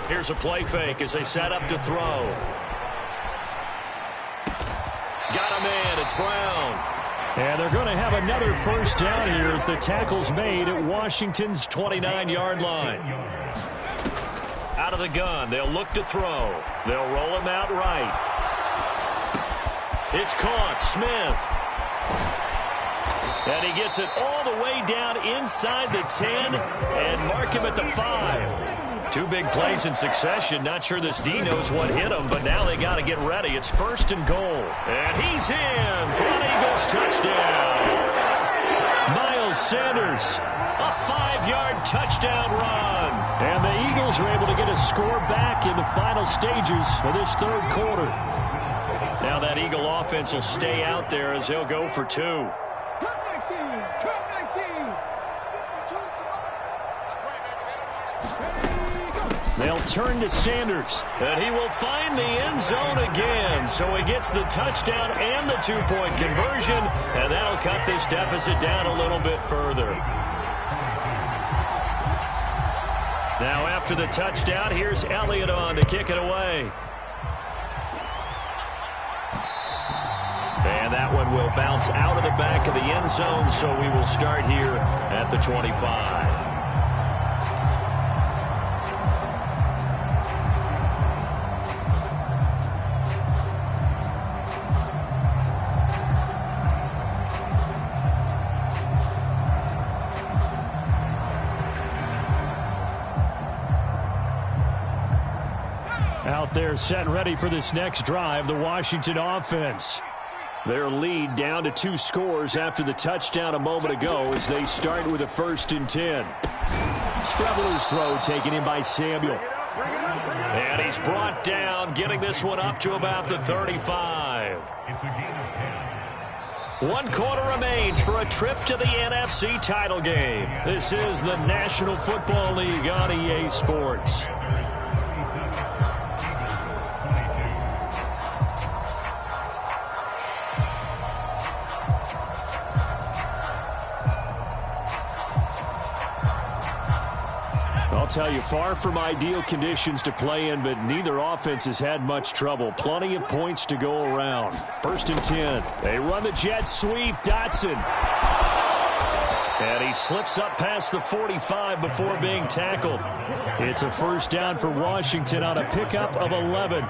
Here's a play fake as they set up to throw. Got a man. It's Brown. And they're going to have another first down here as the tackle's made at Washington's 29-yard line. Out of the gun. They'll look to throw. They'll roll him out right. It's caught. Smith. And he gets it all the way down inside the 10 and mark him at the 5. 2 big plays in succession. Not sure this D knows what hit him, but now they got to get ready. It's 1st and goal. And he's in for an Eagles touchdown. Miles Sanders, a 5-yard touchdown run. And the Eagles are able to get a score back in the final stages of this 3rd quarter. Now that Eagle offense will stay out there as they'll go for 2. They'll turn to Sanders, and he will find the end zone again. So he gets the touchdown and the 2-point conversion, and that'll cut this deficit down a little bit further. Now after the touchdown, here's Elliott on to kick it away. And that one will bounce out of the back of the end zone, so we will start here at the 25. Out there set and ready for this next drive, the Washington offense. Their lead down to 2 scores after the touchdown a moment ago as they start with a 1st and 10. Strebler's throw taken in by Samuel. And he's brought down, getting this one up to about the 35. 1 quarter remains for a trip to the NFC title game. This is the National Football League on EA Sports. I'll tell you, far from ideal conditions to play in, but neither offense has had much trouble. Plenty of points to go around. 1st and 10. They run the jet sweep. Dotson. And he slips up past the 45 before being tackled. It's a first down for Washington on a pickup of 11.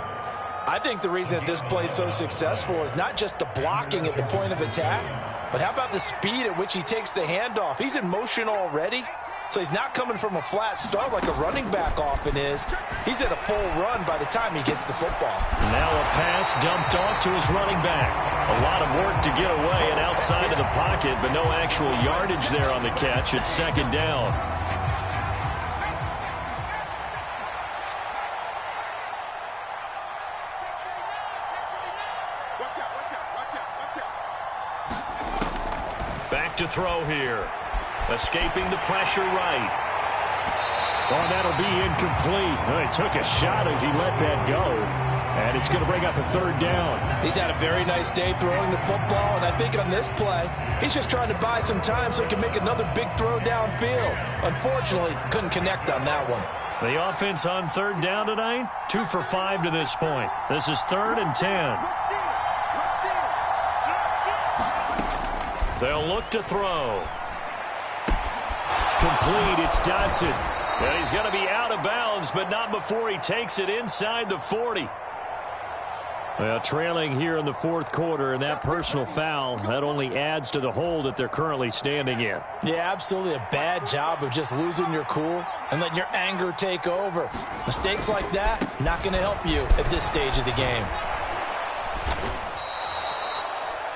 I think the reason that this play is so successful is not just the blocking at the point of attack, but how about the speed at which he takes the handoff? He's in motion already, so he's not coming from a flat start like a running back often is. He's at a full run by the time he gets the football. Now a pass dumped off to his running back. A lot of work to get away and outside of the pocket, but no actual yardage there on the catch. It's second down. Back to throw here. Escaping the pressure right. Oh, that'll be incomplete. Oh, he took a shot as he let that go. And it's going to bring up a third down. He's had a very nice day throwing the football, and I think on this play, he's just trying to buy some time so he can make another big throw downfield. Unfortunately, couldn't connect on that one. The offense on third down tonight, 2 for 5 to this point. This is 3rd and 10. They'll look to throw. Complete, it's Dotson. And he's going to be out of bounds, but not before he takes it inside the 40. Well, trailing here in the fourth quarter, and that personal foul, that only adds to the hole that they're currently standing in. Yeah, absolutely a bad job of just losing your cool and letting your anger take over. Mistakes like that, not going to help you at this stage of the game.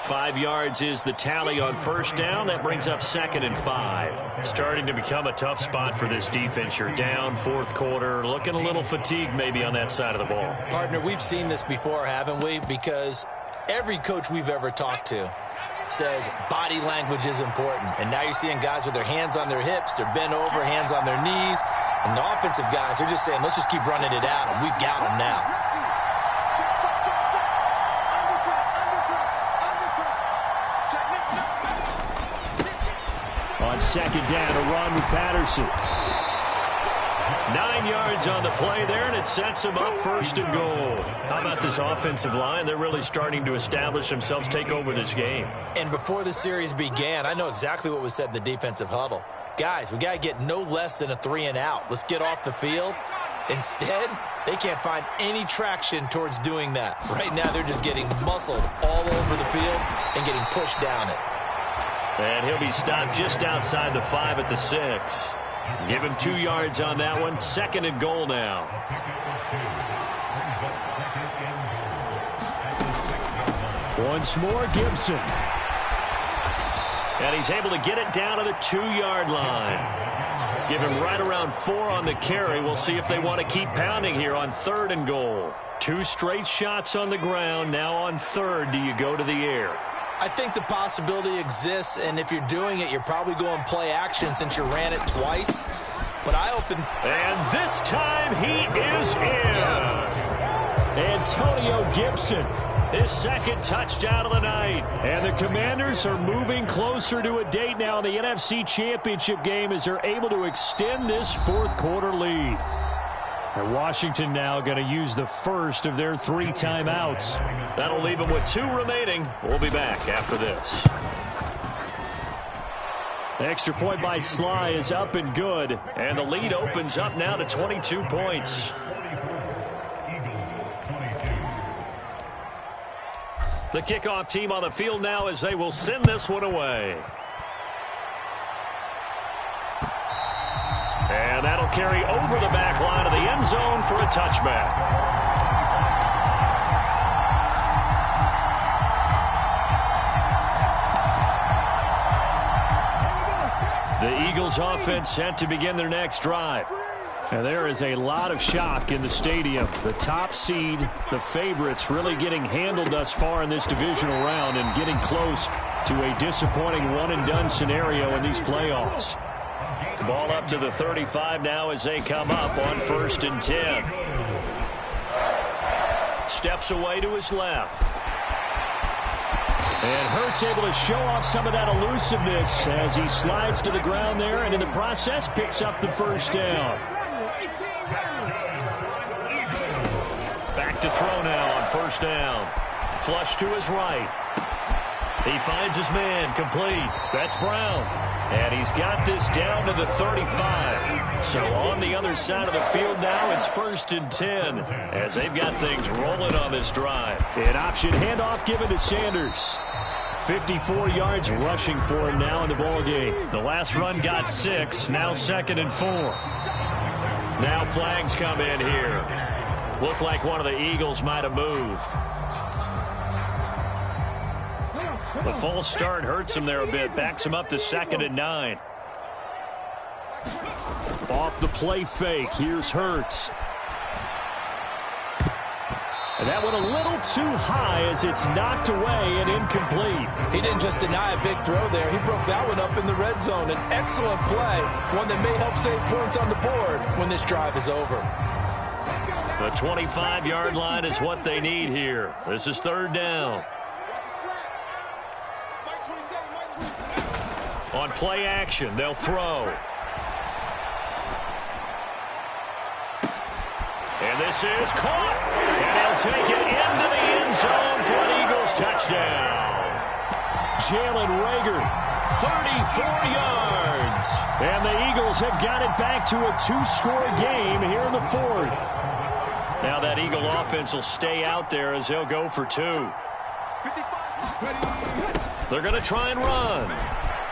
5 yards is the tally on first down. That brings up 2nd and 5. Starting to become a tough spot for this defense. You're down fourth quarter, looking a little fatigued maybe on that side of the ball. Partner, we've seen this before, haven't we? Because every coach we've ever talked to says body language is important. And now you're seeing guys with their hands on their hips, they're bent over, hands on their knees. And the offensive guys, they're just saying, let's just keep running it at them. We've got them now. On second down, a run with Patterson. 9 yards on the play there, and it sets him up 1st and goal. How about this offensive line? They're really starting to establish themselves, take over this game. And before the series began, I know exactly what was said in the defensive huddle. Guys, we got to get no less than a 3 and out. Let's get off the field. Instead, they can't find any traction towards doing that. Right now, they're just getting muscled all over the field and getting pushed down it. And he'll be stopped just outside the 5 at the 6. Give him 2 yards on that one. 2nd and goal now. Once more, Gibson. And he's able to get it down to the 2-yard line. Give him right around 4 on the carry. We'll see if they want to keep pounding here on 3rd and goal. 2 straight shots on the ground. Now on 3rd, do you go to the air? I think the possibility exists, and if you're doing it, you're probably going play action since you ran it twice. But I often... And this time he is in. Yes. Antonio Gibson, his 2nd touchdown of the night. And the Commanders are moving closer to a date now in the NFC Championship game as they're able to extend this fourth quarter lead. And Washington now going to use the first of their 3 timeouts. That'll leave them with 2 remaining. We'll be back after this. The extra point by Sly is up and good. And the lead opens up now to 22 points. The kickoff team on the field now as they will send this one away. And that'll carry over the back line of the end zone for a touchback. The Eagles offense set to begin their next drive. And there is a lot of shock in the stadium. The top seed, the favorites, really getting handled thus far in this divisional round and getting close to a disappointing one-and-done scenario in these playoffs. Ball up to the 35 now as they come up on 1st and 10. Steps away to his left. And Hurts able to show off some of that elusiveness as he slides to the ground there and in the process picks up the 1st down. Back to throw now on 1st down. Flush to his right. He finds his man complete. That's Brown. And he's got this down to the 35. So on the other side of the field now, it's 1st and 10 as they've got things rolling on this drive. An option handoff given to Sanders. 54 yards rushing for him now in the ball game. The last run got 6. Now 2nd and 4. Now flags come in here. Looked like one of the Eagles might have moved. The false start hurts him there a bit. Backs him up to 2nd and 9. Off the play fake. Here's Hurts. And that one a little too high as it's knocked away and incomplete. He didn't just deny a big throw there. He broke that one up in the red zone. An excellent play. One that may help save points on the board when this drive is over. The 25-yard line is what they need here. This is 3rd down. On play action, they'll throw. And this is caught. And they'll take it into the end zone for an Eagles touchdown. Jalen Reagor, 34 yards. And the Eagles have got it back to a 2-score game here in the 4th. Now that Eagle offense will stay out there as they'll go for 2. They're going to try and run.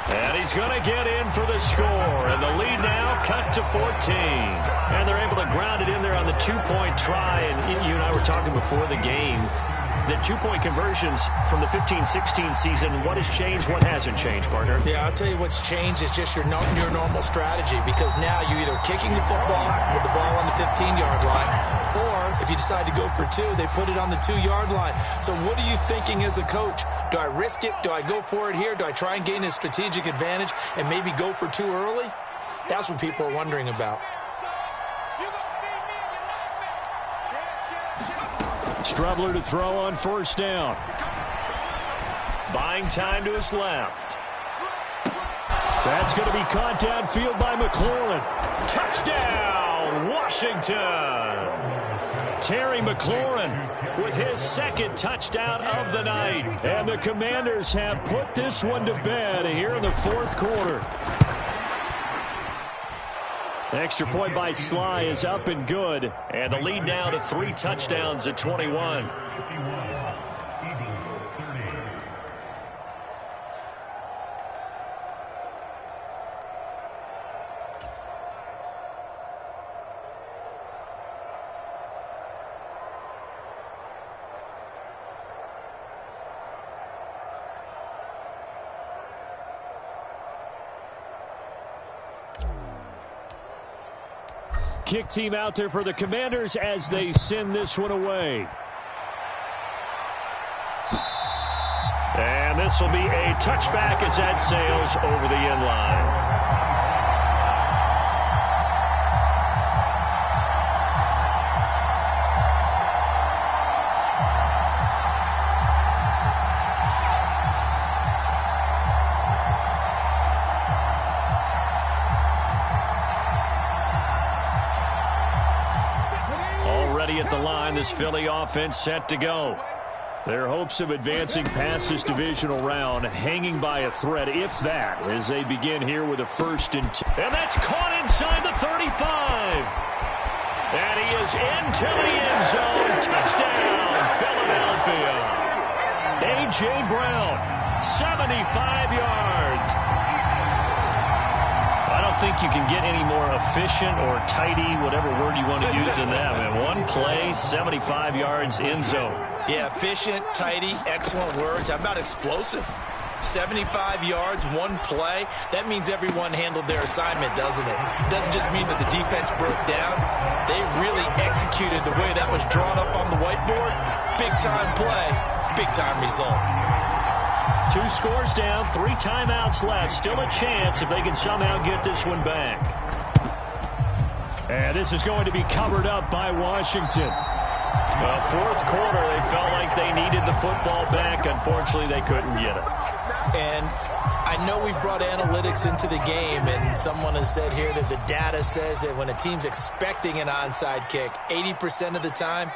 And he's going to get in for the score. And the lead now cut to 14. And they're able to ground it in there on the 2-point try. And you and I were talking before the game. The 2-point conversions from the 15-16 season, what has changed, what hasn't changed, partner? Yeah, I'll tell you what's changed is just your normal strategy, because now you're either kicking the football with the ball on the 15-yard line, or if you decide to go for 2, they put it on the 2-yard line. So what are you thinking as a coach? Do I risk it? Do I go for it here? Do I try and gain a strategic advantage and maybe go for 2 early? That's what people are wondering about. Strubler to throw on 1st down. Buying time to his left. That's going to be caught downfield by McLaurin. Touchdown, Washington. Terry McLaurin with his 2nd touchdown of the night. And the Commanders have put this one to bed here in the 4th quarter. The extra point by Sly is up and good. And the lead now to 3 touchdowns at 21. Kick team out there for the Commanders as they send this one away. And this will be a touchback as that sails over the end line. At the line, this Philly offense set to go. Their hopes of advancing past this divisional round hanging by a thread, if that, as they begin here with a 1st and 10. And that's caught inside the 35. And he is into the end zone. Touchdown, Philadelphia. A.J. Brown, 75 yards. I don't think you can get any more efficient or tidy, whatever word you want to use in that. Man, one play, 75 yards, end zone. Yeah, efficient, tidy, excellent words. How about explosive? 75 yards, one play. That means everyone handled their assignment, doesn't it? It doesn't just mean that the defense broke down. They really executed the way that was drawn up on the whiteboard. Big-time play, big-time result. 2 scores down, 3 timeouts left. Still a chance if they can somehow get this one back. And this is going to be covered up by Washington. 4th quarter, they felt like they needed the football back. Unfortunately, they couldn't get it. And I know we brought analytics into the game, and someone has said here that the data says that when a team's expecting an onside kick, 80% of the time,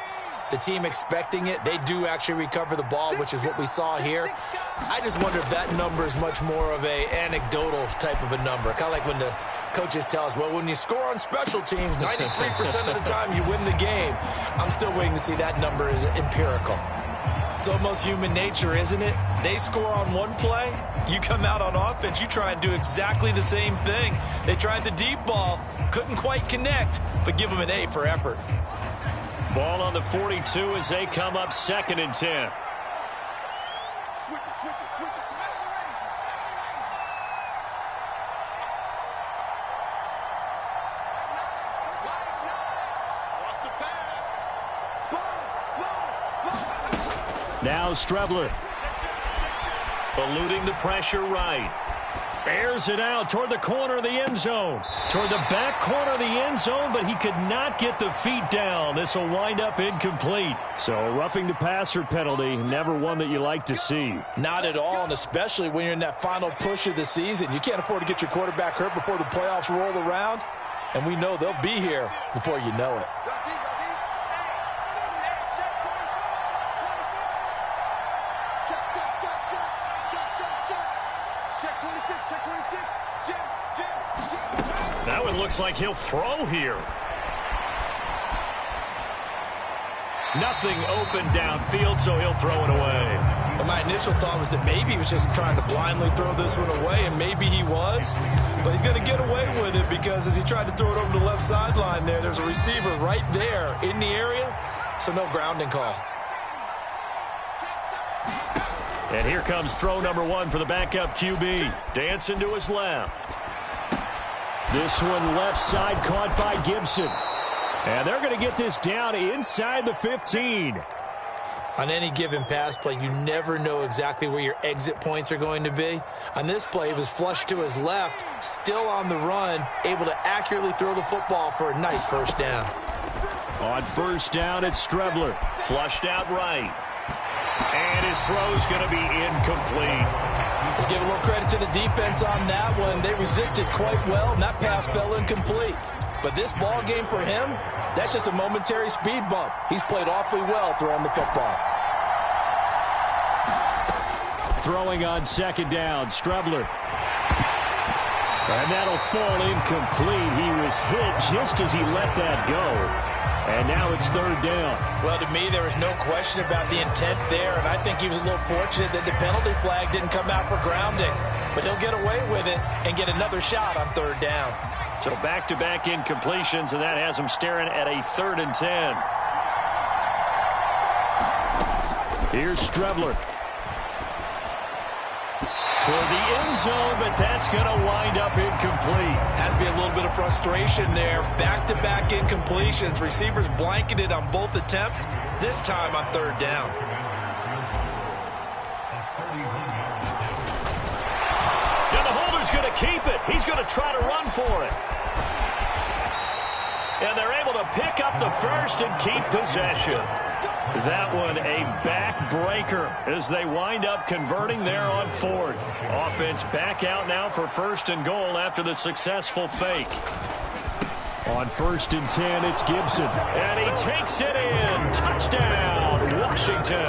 the team expecting it, they do actually recover the ball, which is what we saw here. I just wonder if that number is much more of a anecdotal type of a number. Kind of like when the coaches tell us, well, when you score on special teams, 93% of the time you win the game. I'm still waiting to see that number is empirical. It's almost human nature, isn't it? They score on one play, you come out on offense, you try and do exactly the same thing. They tried the deep ball, couldn't quite connect, but give them an A for effort. Ball on the 42 as they come up 2nd and 10. Now Strebler. Eluding the pressure right. Airs it out toward the corner of the end zone. Toward the back corner of the end zone, but he could not get the feet down. This will wind up incomplete. So a roughing the passer penalty, never one that you like to see. Not at all, and especially when you're in that final push of the season. You can't afford to get your quarterback hurt before the playoffs roll around, and we know they'll be here before you know it. That one looks like he'll throw here. Nothing open downfield, so he'll throw it away. Well, my initial thought was that maybe he was just trying to blindly throw this one away, and maybe he was. But he's going to get away with it because as he tried to throw it over the left sideline there's a receiver right there in the area, so no grounding call. And here comes throw number 1 for the backup QB. Dancing to his left. This one left side caught by Gibson. And they're going to get this down inside the 15. On any given pass play, you never know exactly where your exit points are going to be. On this play, he was flushed to his left, still on the run, able to accurately throw the football for a nice first down. On first down, it's Strebler. Flushed out right. And his throw's going to be incomplete. Let's give a little credit to the defense on that one. They resisted quite well, and that pass fell incomplete. But this ball game for him, that's just a momentary speed bump. He's played awfully well throwing the football. Throwing on 2nd down, Strebler. And that'll fall incomplete. He was hit just as he let that go. And now it's 3rd down. Well, to me, there was no question about the intent there, and I think he was a little fortunate that the penalty flag didn't come out for grounding. But he'll get away with it and get another shot on 3rd down. So back-to-back incompletions, and that has him staring at a 3rd and 10. Here's Strebler. Toward the end zone, but that's going to wind up incomplete. Has to be a little bit of frustration there. Back-to-back incompletions. Receivers blanketed on both attempts, this time on 3rd down. And the holder's going to keep it. He's going to try to run for it. And they're able to pick up the first and keep possession. That one a backbreaker as they wind up converting there on 4th. Offense back out now for 1st and goal after the successful fake. On 1st and 10, it's Gibson. And he takes it in. Touchdown, Washington.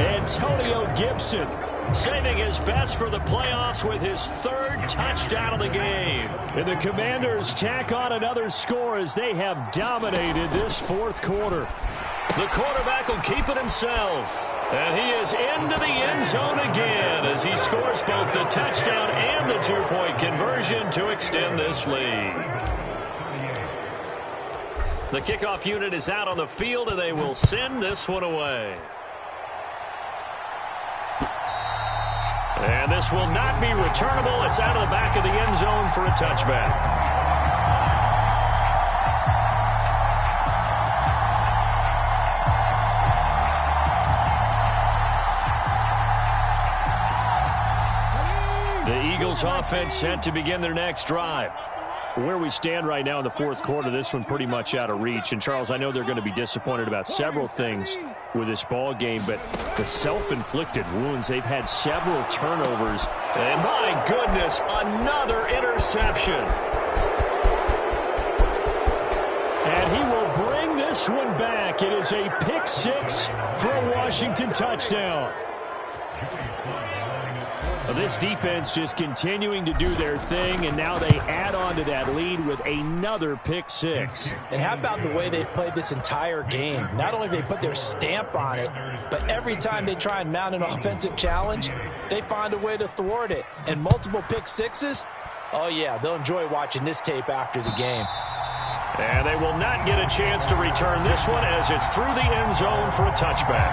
Antonio Gibson saving his best for the playoffs with his 3rd touchdown of the game. And the Commanders tack on another score as they have dominated this 4th quarter. The quarterback will keep it himself. And he is into the end zone again as he scores both the touchdown and the 2-point conversion to extend this lead. The kickoff unit is out on the field, and they will send this one away. And this will not be returnable. It's out of the back of the end zone for a touchback. The Eagles offense set to begin their next drive. Where we stand right now in the 4th quarter, this one pretty much out of reach. And, Charles, I know they're going to be disappointed about several things with this ball game, but the self-inflicted wounds, they've had several turnovers. And, my goodness, another interception. And he will bring this this one back. It is a pick six for a Washington touchdown. Well, this defense just continuing to do their thing, and now they add on to that lead with another pick six. And how about the way they've played this entire game? Not only they put their stamp on it, but every time they try and mount an offensive challenge, they find a way to thwart it. And multiple pick sixes, oh yeah, they'll enjoy watching this tape after the game. And they will not get a chance to return this one as it's through the end zone for a touchback.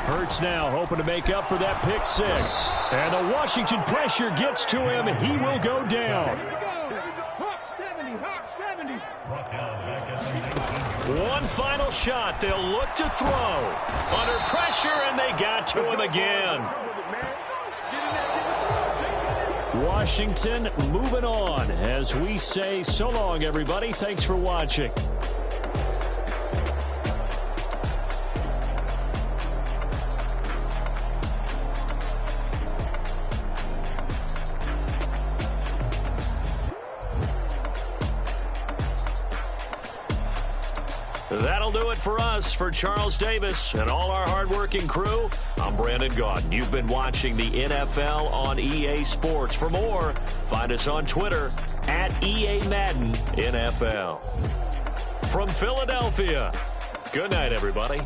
Hurts now hoping to make up for that pick six. And the Washington pressure gets to him. He will go down. One final shot. They'll look to throw. Under pressure, and they got to him again. Washington moving on as we say so long, everybody. Thanks for watching. That'll do it for us. For Charles Davis and all our hardworking crew, I'm Brandon Gaudin. You've been watching the NFL on EA Sports. For more, find us on Twitter @EA Madden NFL. From Philadelphia, good night, everybody.